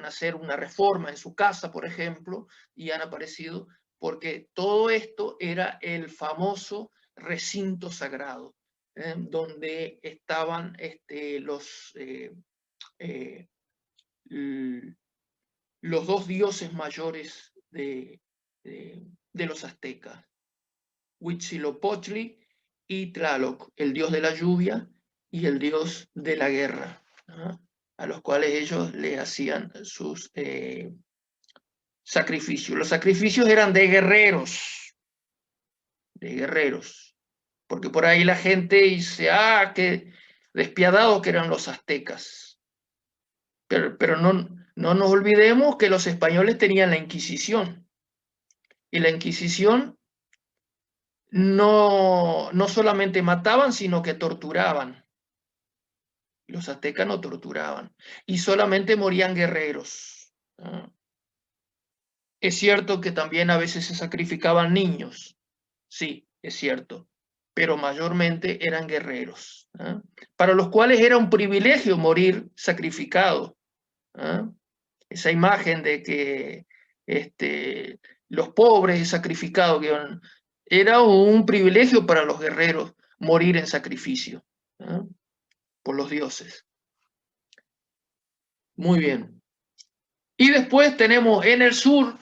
A: a hacer una reforma en su casa, por ejemplo, y han aparecido porque todo esto era el famoso recinto sagrado, donde estaban los dos dioses mayores de los aztecas, Huitzilopochtli y Tlaloc, el dios de la lluvia y el dios de la guerra, ¿no? A los cuales ellos le hacían sus sacrificios. Los sacrificios eran de guerreros, porque por ahí la gente dice, qué despiadados que eran los aztecas. Pero no nos olvidemos que los españoles tenían la Inquisición, y la Inquisición no solamente mataban, sino que torturaban. Los aztecas no torturaban, y solamente morían guerreros, ¿no? Es cierto que también a veces se sacrificaban niños, sí, es cierto, pero mayormente eran guerreros, ¿no? Para los cuales era un privilegio morir sacrificado, ¿no? Esa imagen de que los pobres sacrificados, era un privilegio para los guerreros morir en sacrificio, ¿no? Por los dioses. Muy bien. Y después tenemos en el sur,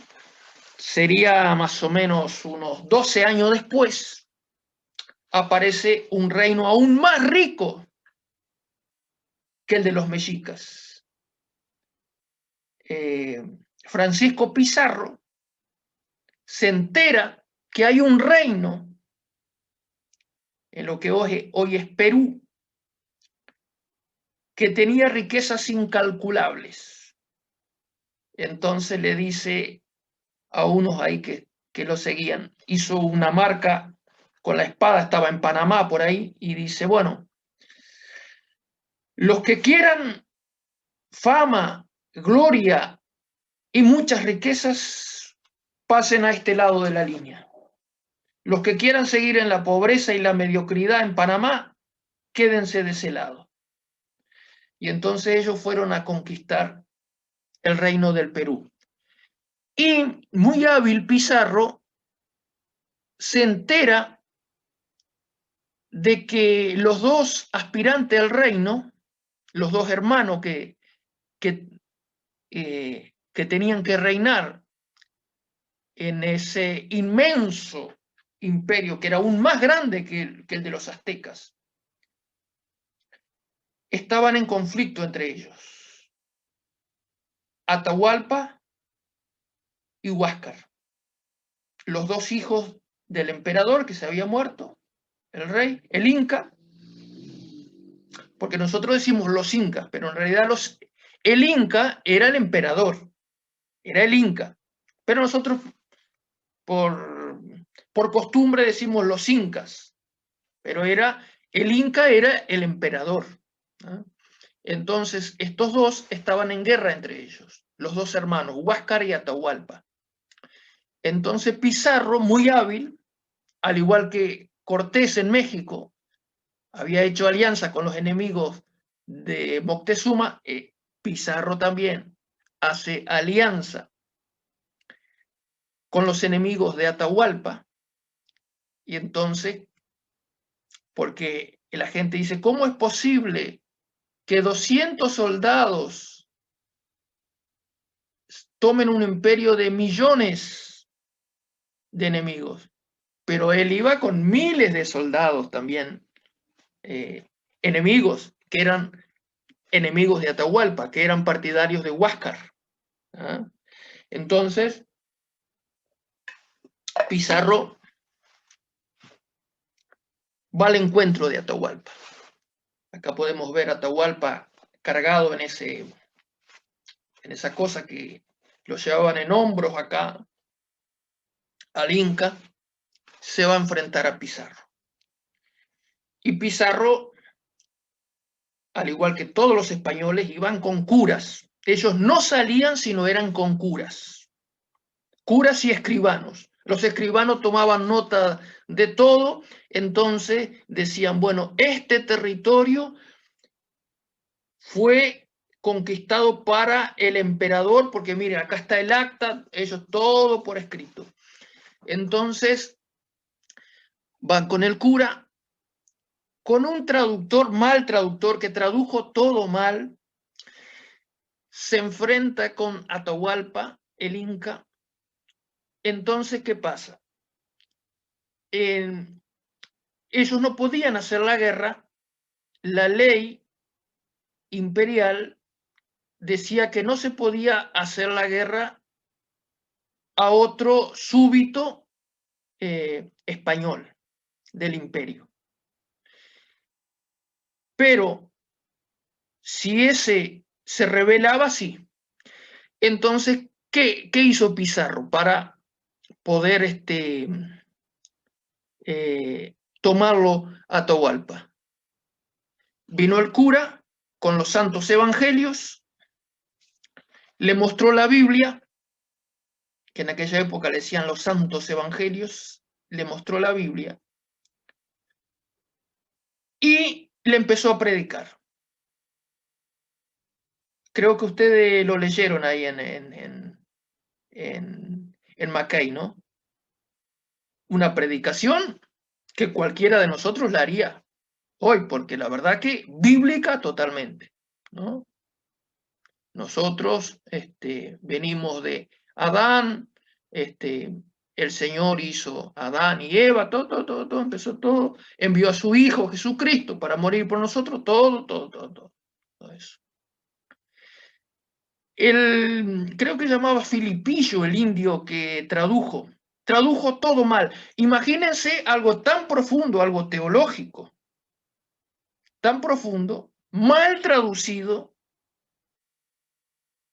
A: sería más o menos unos 12 años después, aparece un reino aún más rico que el de los mexicas. Francisco Pizarro se entera que hay un reino en lo que hoy es Perú, que tenía riquezas incalculables. Entonces le dice a unos ahí que lo seguían, hizo una marca con la espada, estaba en Panamá por ahí, y dice, bueno, los que quieran fama, gloria y muchas riquezas, pasen a este lado de la línea. Los que quieran seguir en la pobreza y la mediocridad en Panamá, quédense de ese lado. Y entonces ellos fueron a conquistar el reino del Perú. Y muy hábil Pizarro se entera de que los dos aspirantes al reino, los dos hermanos que tenían que reinar en ese inmenso imperio que era aún más grande que el de los aztecas, estaban en conflicto entre ellos. Atahualpa y Huáscar, los dos hijos del emperador que se había muerto, el rey, el Inca, porque nosotros decimos los incas, pero en realidad el Inca era el emperador, era el Inca, pero nosotros por costumbre decimos los incas, pero el Inca era el emperador, ¿no? Entonces estos dos estaban en guerra entre ellos, los dos hermanos, Huáscar y Atahualpa. Entonces Pizarro, muy hábil, al igual que Cortés en México, había hecho alianza con los enemigos de Moctezuma, Pizarro también hace alianza con los enemigos de Atahualpa. Y entonces, porque la gente dice, ¿cómo es posible que 200 soldados tomen un imperio de millones de enemigos? Pero él iba con miles de soldados también, enemigos, que eran enemigos de Atahualpa, que eran partidarios de Huáscar. ¿Ah? Entonces, Pizarro va al encuentro de Atahualpa. Acá podemos ver a Atahualpa cargado en esa cosa que lo llevaban en hombros acá al Inca. Se va a enfrentar a Pizarro. Y Pizarro, al igual que todos los españoles, iban con curas. Ellos no salían si no eran con curas. Curas y escribanos. Los escribanos tomaban nota de todo, entonces decían, bueno, este territorio fue conquistado para el emperador, porque miren, acá está el acta, ellos todo por escrito. Entonces, van con el cura, con un traductor, mal traductor, que tradujo todo mal, se enfrenta con Atahualpa, el Inca. Entonces, ¿qué pasa? Ellos no podían hacer la guerra, la ley imperial decía que no se podía hacer la guerra a otro súbdito español del imperio. Pero si ese se rebelaba, sí. Entonces, ¿qué hizo Pizarro para poder tomarlo a Atahualpa? Vino el cura con los santos evangelios, le mostró la Biblia, que en aquella época le decían los santos evangelios, le mostró la Biblia y le empezó a predicar. Creo que ustedes lo leyeron ahí en Mackay, ¿no? Una predicación que cualquiera de nosotros la haría hoy, porque la verdad que bíblica totalmente, ¿no? Nosotros venimos de Adán, el Señor hizo Adán y Eva, todo, empezó todo, envió a su Hijo Jesucristo para morir por nosotros, todo eso. Creo que llamaba Filipillo el indio que tradujo tradujo todo mal. Imagínense algo tan profundo, algo teológico, tan profundo, mal traducido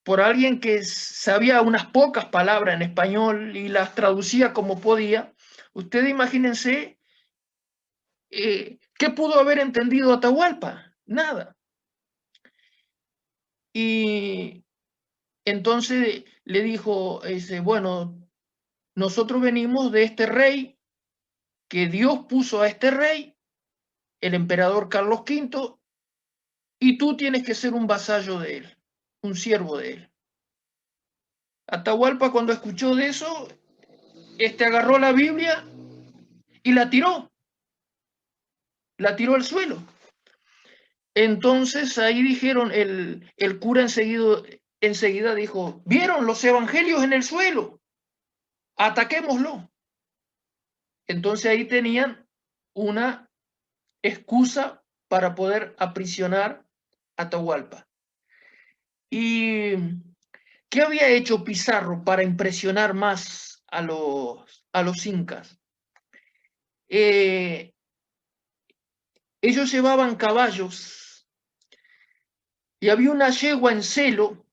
A: por alguien que sabía unas pocas palabras en español y las traducía como podía. Ustedes imagínense ¿qué pudo haber entendido Atahualpa? Nada. Y entonces le dijo, bueno, nosotros venimos de este rey, que Dios puso a este rey, el emperador Carlos V, y tú tienes que ser un vasallo de él, un siervo de él. Atahualpa, cuando escuchó de eso, agarró la Biblia y la tiró al suelo. Entonces ahí dijeron, el cura enseguida dijo, ¿vieron los evangelios en el suelo? Ataquémoslo. Entonces ahí tenían una excusa para poder aprisionar a Atahualpa. ¿Y qué había hecho Pizarro para impresionar más a los incas? Ellos llevaban caballos y había una yegua en celo,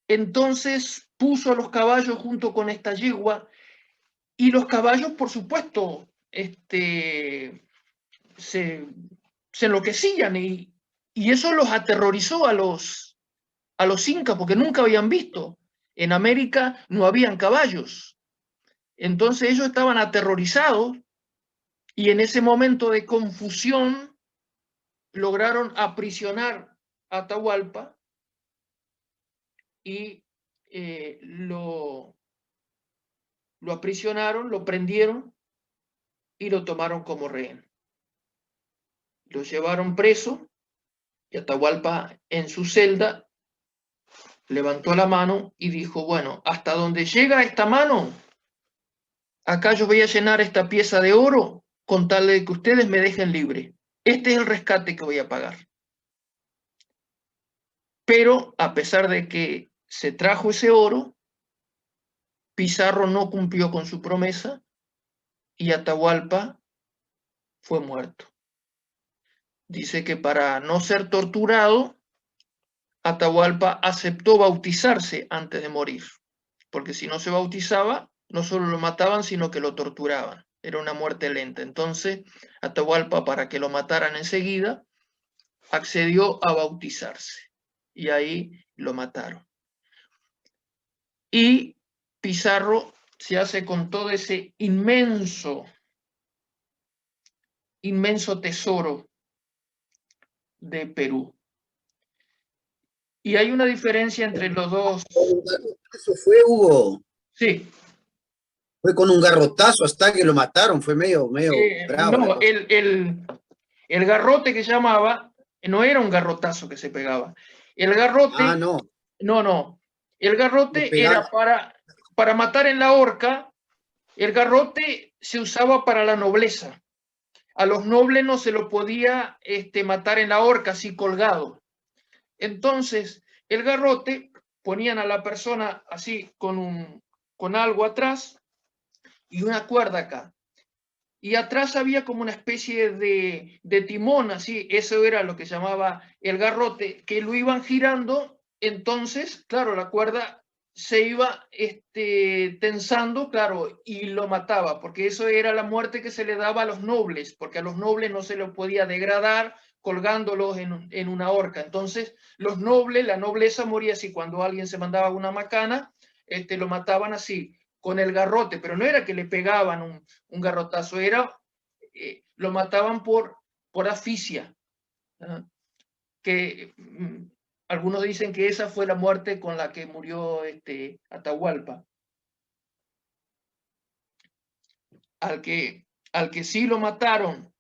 A: entonces puso a los caballos junto con esta yegua y los caballos, por supuesto, se enloquecían y eso los aterrorizó a los incas porque nunca habían visto. En América no habían caballos. Entonces ellos estaban aterrorizados y en ese momento de confusión lograron aprisionar a Atahualpa y lo aprisionaron, lo prendieron y lo tomaron como rehén. Lo llevaron preso y Atahualpa en su celda levantó la mano y dijo, bueno, hasta donde llega esta mano, acá yo voy a llenar esta pieza de oro con tal de que ustedes me dejen libre. Este es el rescate que voy a pagar. Pero a pesar de que se trajo ese oro, Pizarro no cumplió con su promesa y Atahualpa fue muerto. Dice que para no ser torturado, Atahualpa aceptó bautizarse antes de morir, porque si no se bautizaba, no solo lo mataban, sino que lo torturaban. Era una muerte lenta. Entonces, Atahualpa, para que lo mataran enseguida, accedió a bautizarse y ahí lo mataron. Y Pizarro se hace con todo ese inmenso tesoro de Perú. Y hay una diferencia entre los dos.
C: Eso fue, Hugo.
A: Sí.
C: Fue con un garrotazo hasta que lo mataron, fue medio bravo.
A: No, el garrote que llamaba, no era un garrotazo que se pegaba. El garrote, no. El garrote era para matar en la horca. El garrote se usaba para la nobleza. A los nobles no se lo podía matar en la horca, así colgado. Entonces, el garrote, ponían a la persona así con algo atrás y una cuerda acá. Y atrás había como una especie de timón, así, eso era lo que llamaba el garrote, que lo iban girando, entonces, claro, la cuerda se iba tensando, claro, y lo mataba, porque eso era la muerte que se le daba a los nobles, porque a los nobles no se los podía degradar colgándolos en una horca. Entonces, los nobles, la nobleza moría así, cuando alguien se mandaba una macana, lo mataban así, con el garrote, pero no era que le pegaban un garrotazo, lo mataban por asfixia, ¿no? Que algunos dicen que esa fue la muerte con la que murió Atahualpa. Al que sí lo mataron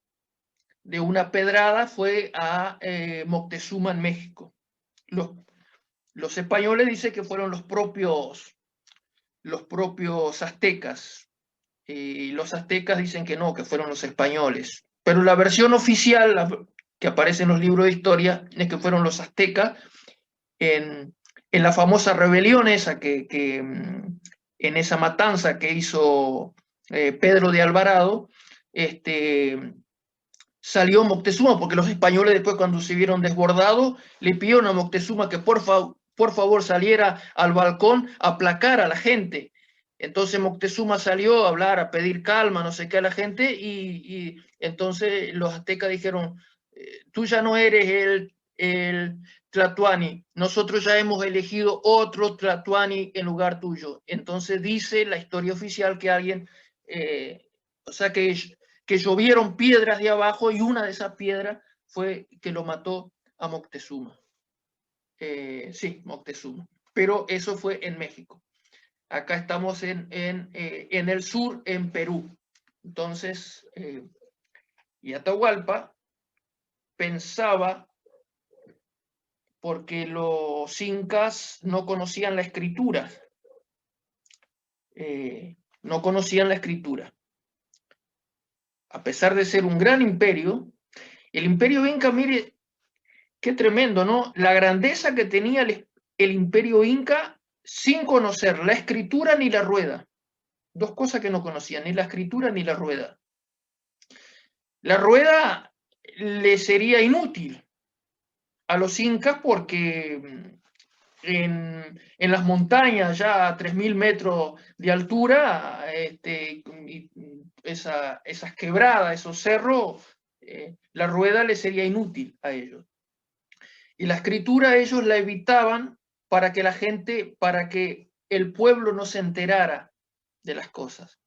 A: de una pedrada fue a Moctezuma en México. Los españoles dicen que fueron los propios aztecas. Y los aztecas dicen que no, que fueron los españoles. Pero la versión oficial que aparece en los libros de historia es que fueron los aztecas en la famosa rebelión esa que en esa matanza que hizo Pedro de Alvarado, salió Moctezuma, porque los españoles después, cuando se vieron desbordados, le pidieron a Moctezuma que por favor saliera al balcón a aplacar a la gente. Entonces Moctezuma salió a hablar, a pedir calma, no sé qué, a la gente, y entonces los aztecas dijeron, tú ya no eres el Tlatoani, nosotros ya hemos elegido otro Tlatoani en lugar tuyo. Entonces dice la historia oficial que alguien, o sea, que llovieron piedras de abajo, y una de esas piedras fue que lo mató a Moctezuma. Sí, Moctezuma. Pero eso fue en México. Acá estamos en el sur, en Perú. Entonces, y Atahualpa pensaba, porque los incas no conocían la escritura. No conocían la escritura. A pesar de ser un gran imperio, el imperio inca, mire, qué tremendo, ¿no? La grandeza que tenía el imperio inca sin conocer la escritura ni la rueda. Dos cosas que no conocían, ni la escritura ni la rueda. La rueda le sería inútil a los incas porque en las montañas ya a 3.000 metros de altura, esas quebradas, esos cerros, la rueda le sería inútil a ellos. Y la escritura ellos la evitaban para que la gente, para que el pueblo no se enterara de las cosas.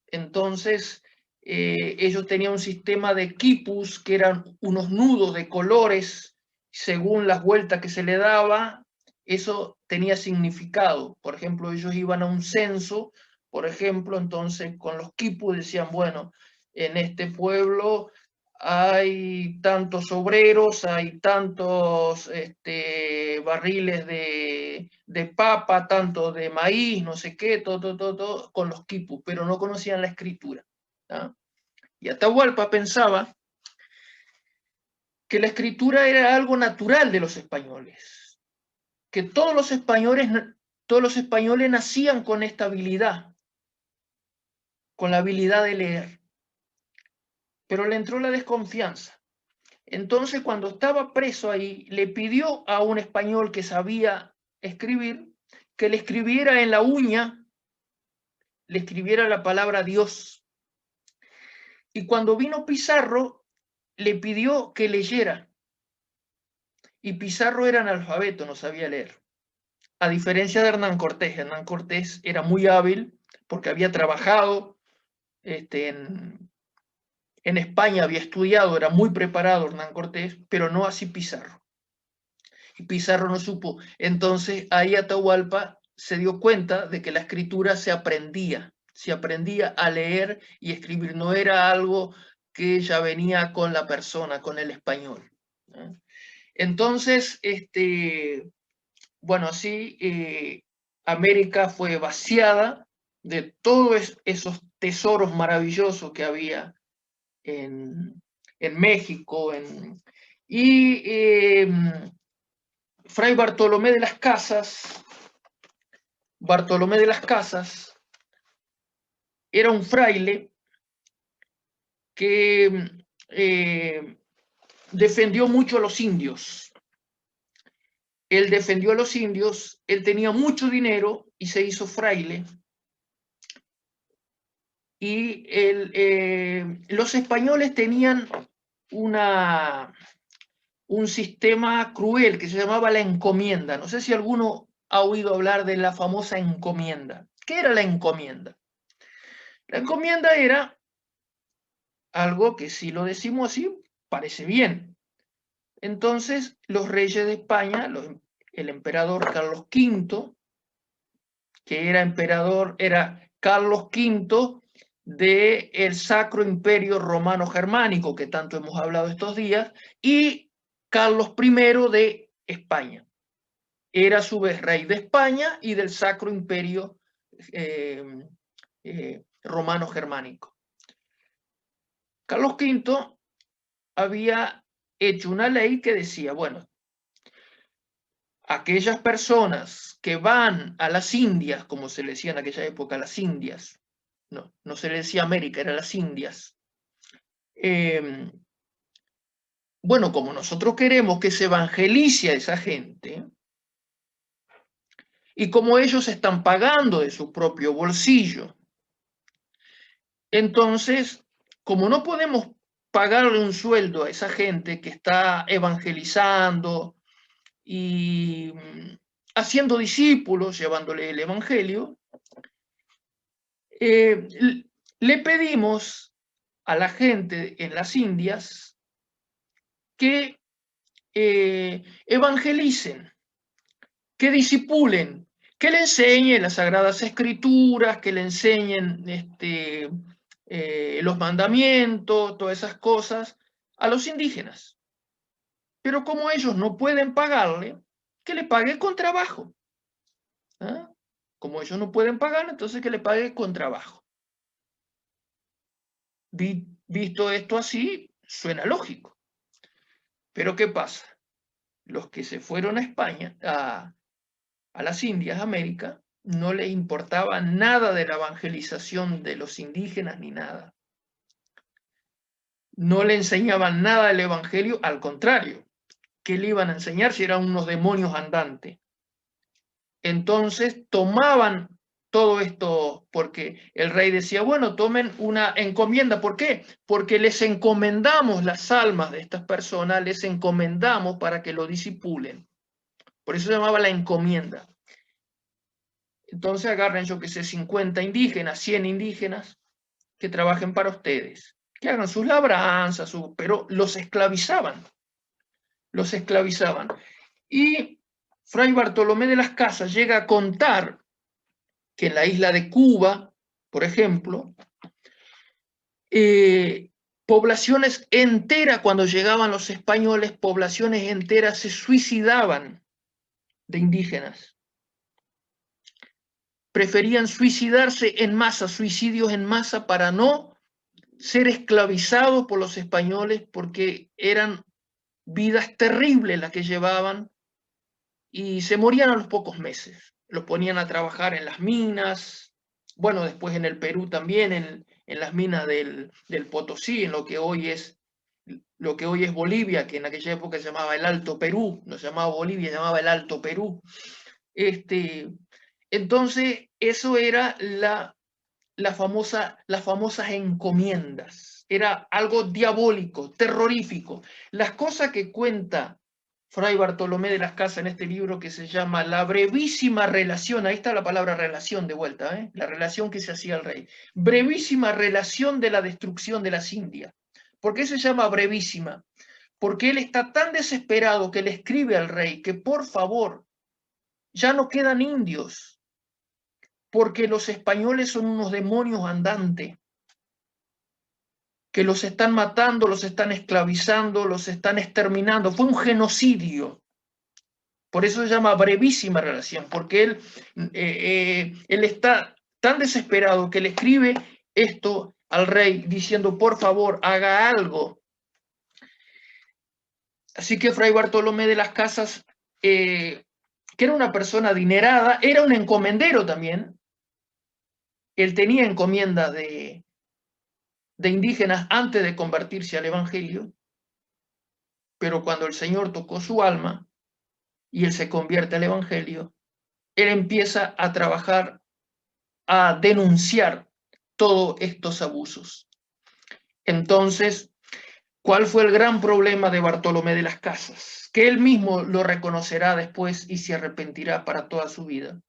A: Entonces, ellos tenían un sistema de quipus, que eran unos nudos de colores, según las vueltas que se le daba, eso tenía significado. Por ejemplo, ellos iban a un censo, por ejemplo, entonces con los quipus decían, bueno, en este pueblo hay tantos obreros, hay tantos barriles de papa, tanto de maíz, no sé qué, todo, con los quipus, pero no conocían la escritura. ¿Ah? Y Atahualpa pensaba que la escritura era algo natural de los españoles, que todos los españoles nacían con esta habilidad, con la habilidad de leer. Pero le entró la desconfianza. Entonces, cuando estaba preso ahí, le pidió a un español que sabía escribir que le escribiera en la uña, le escribiera la palabra Dios. Y cuando vino Pizarro, le pidió que leyera. Y Pizarro era analfabeto, no sabía leer. A diferencia de Hernán Cortés era muy hábil porque había trabajado en España, había estudiado, era muy preparado Hernán Cortés, pero no así Pizarro. Y Pizarro no supo. Entonces ahí Atahualpa se dio cuenta de que la escritura se aprendía a leer y escribir, no era algo que ya venía con la persona, con el español. Entonces, bueno, así América fue vaciada de todos esos tesoros maravillosos que había en México, y Fray Bartolomé de las Casas era un fraile que defendió mucho a los indios. Él defendió a los indios, él tenía mucho dinero y se hizo fraile. Y los españoles tenían un sistema cruel que se llamaba la encomienda. No sé si alguno ha oído hablar de la famosa encomienda. ¿Qué era la encomienda? La encomienda era algo que, si lo decimos así, parece bien. Entonces, los reyes de España, el emperador Carlos V, que era emperador, era Carlos V del Sacro Imperio Romano Germánico, que tanto hemos hablado estos días, y Carlos I de España. Era a su vez rey de España y del Sacro Imperio Romano Germánico. Carlos V había hecho una ley que decía, bueno, aquellas personas que van a las Indias, como se le decía en aquella época, las Indias, no se le decía América, eran las Indias. Bueno, como nosotros queremos que se evangelice a esa gente, y como ellos están pagando de su propio bolsillo, entonces, como no podemos pagarle un sueldo a esa gente que está evangelizando y haciendo discípulos, llevándole el evangelio, le pedimos a la gente en las Indias que evangelicen, que discipulen, que le enseñen las Sagradas Escrituras, que le enseñen los mandamientos, todas esas cosas, a los indígenas. Pero como ellos no pueden pagarle, que le pague con trabajo. ¿Ah? Como ellos no pueden pagar, entonces que le pague con trabajo. Visto esto así, suena lógico. Pero ¿qué pasa? Los que se fueron a España, a las Indias, América, no les importaba nada de la evangelización de los indígenas ni nada. No le enseñaban nada del evangelio, al contrario, ¿qué le iban a enseñar si eran unos demonios andantes? Entonces tomaban todo esto, porque el rey decía, bueno, tomen una encomienda. ¿Por qué? Porque les encomendamos las almas de estas personas, les encomendamos para que lo disipulen. Por eso se llamaba la encomienda. Entonces agarren, yo que sé, 50 indígenas, 100 indígenas, que trabajen para ustedes, que hagan sus labranzas, pero los esclavizaban. Los esclavizaban. Y Fray Bartolomé de las Casas llega a contar que en la isla de Cuba, por ejemplo, poblaciones enteras, cuando llegaban los españoles, poblaciones enteras se suicidaban de indígenas. Preferían suicidarse en masa, suicidios en masa, para no ser esclavizados por los españoles, porque eran vidas terribles las que llevaban y se morían a los pocos meses. Los ponían a trabajar en las minas, bueno, después en el Perú también, en las minas del Potosí, en lo que hoy es Bolivia, que en aquella época se llamaba el Alto Perú, no se llamaba Bolivia, se llamaba el Alto Perú. Entonces, eso era las famosas encomiendas. Era algo diabólico, terrorífico. Las cosas que cuenta Fray Bartolomé de las Casas en este libro que se llama La brevísima relación, ahí está la palabra relación de vuelta, la relación que se hacía al rey. Brevísima relación de la destrucción de las Indias. ¿Por qué se llama brevísima? Porque él está tan desesperado que le escribe al rey que por favor, ya no quedan indios, porque los españoles son unos demonios andantes, que los están matando, los están esclavizando, los están exterminando. Fue un genocidio. Por eso se llama brevísima relación, porque él está tan desesperado que le escribe esto al rey diciendo, por favor, haga algo. Así que Fray Bartolomé de las Casas, que era una persona adinerada, era un encomendero también. Él tenía encomienda de indígenas antes de convertirse al evangelio, pero cuando el Señor tocó su alma y él se convierte al evangelio, él empieza a trabajar, a denunciar todos estos abusos. Entonces, ¿cuál fue el gran problema de Bartolomé de las Casas? Que él mismo lo reconocerá después y se arrepentirá para toda su vida.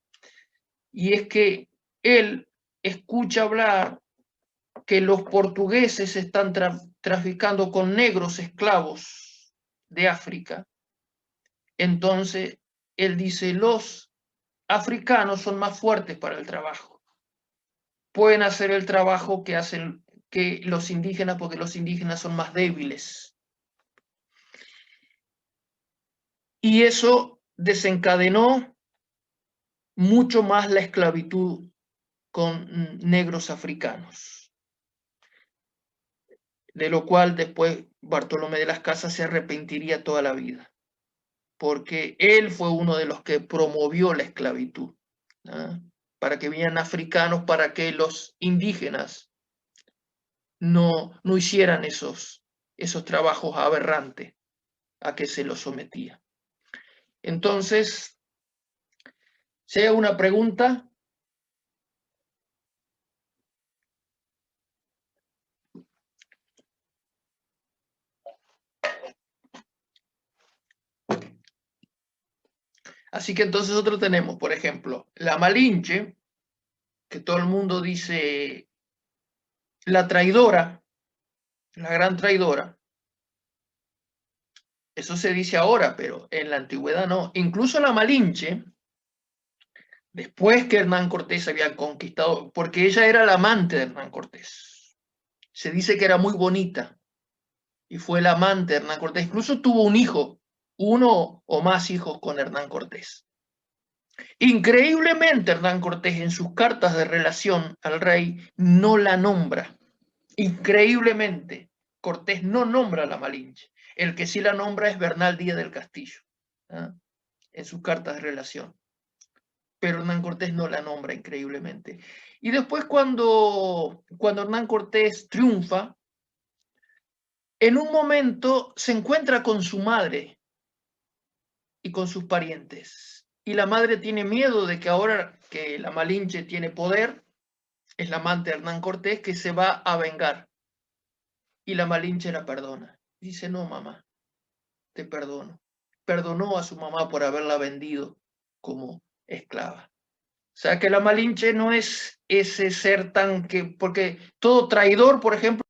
A: Y es que él escucha hablar que los portugueses están traficando con negros esclavos de África. Entonces, él dice, los africanos son más fuertes para el trabajo. Pueden hacer el trabajo que hacen los indígenas, porque los indígenas son más débiles. Y eso desencadenó mucho más la esclavitud con negros africanos, de lo cual después Bartolomé de las Casas se arrepentiría toda la vida, porque él fue uno de los que promovió la esclavitud, ¿ah? Para que vinieran africanos, para que los indígenas no hicieran esos trabajos aberrantes a que se los sometía. Entonces, si hay una pregunta. Así que entonces nosotros tenemos, por ejemplo, la Malinche, que todo el mundo dice la traidora, la gran traidora. Eso se dice ahora, pero en la antigüedad no. Incluso la Malinche, después que Hernán Cortés había conquistado, porque ella era la amante de Hernán Cortés. Se dice que era muy bonita y fue la amante de Hernán Cortés. Incluso tuvo un hijo, uno o más hijos con Hernán Cortés. Increíblemente, Hernán Cortés en sus cartas de relación al rey no la nombra. Increíblemente, Cortés no nombra a la Malinche. El que sí la nombra es Bernal Díaz del Castillo, ¿ah? En sus cartas de relación. Pero Hernán Cortés no la nombra, increíblemente. Y después cuando Hernán Cortés triunfa, en un momento se encuentra con su madre y con sus parientes. Y la madre tiene miedo de que ahora que la Malinche tiene poder, es la amante de Hernán Cortés, que se va a vengar. Y la Malinche la perdona. Dice, no, mamá, te perdono. Perdonó a su mamá por haberla vendido como esclava. O sea que la Malinche no es ese ser tan que, porque todo traidor, por ejemplo,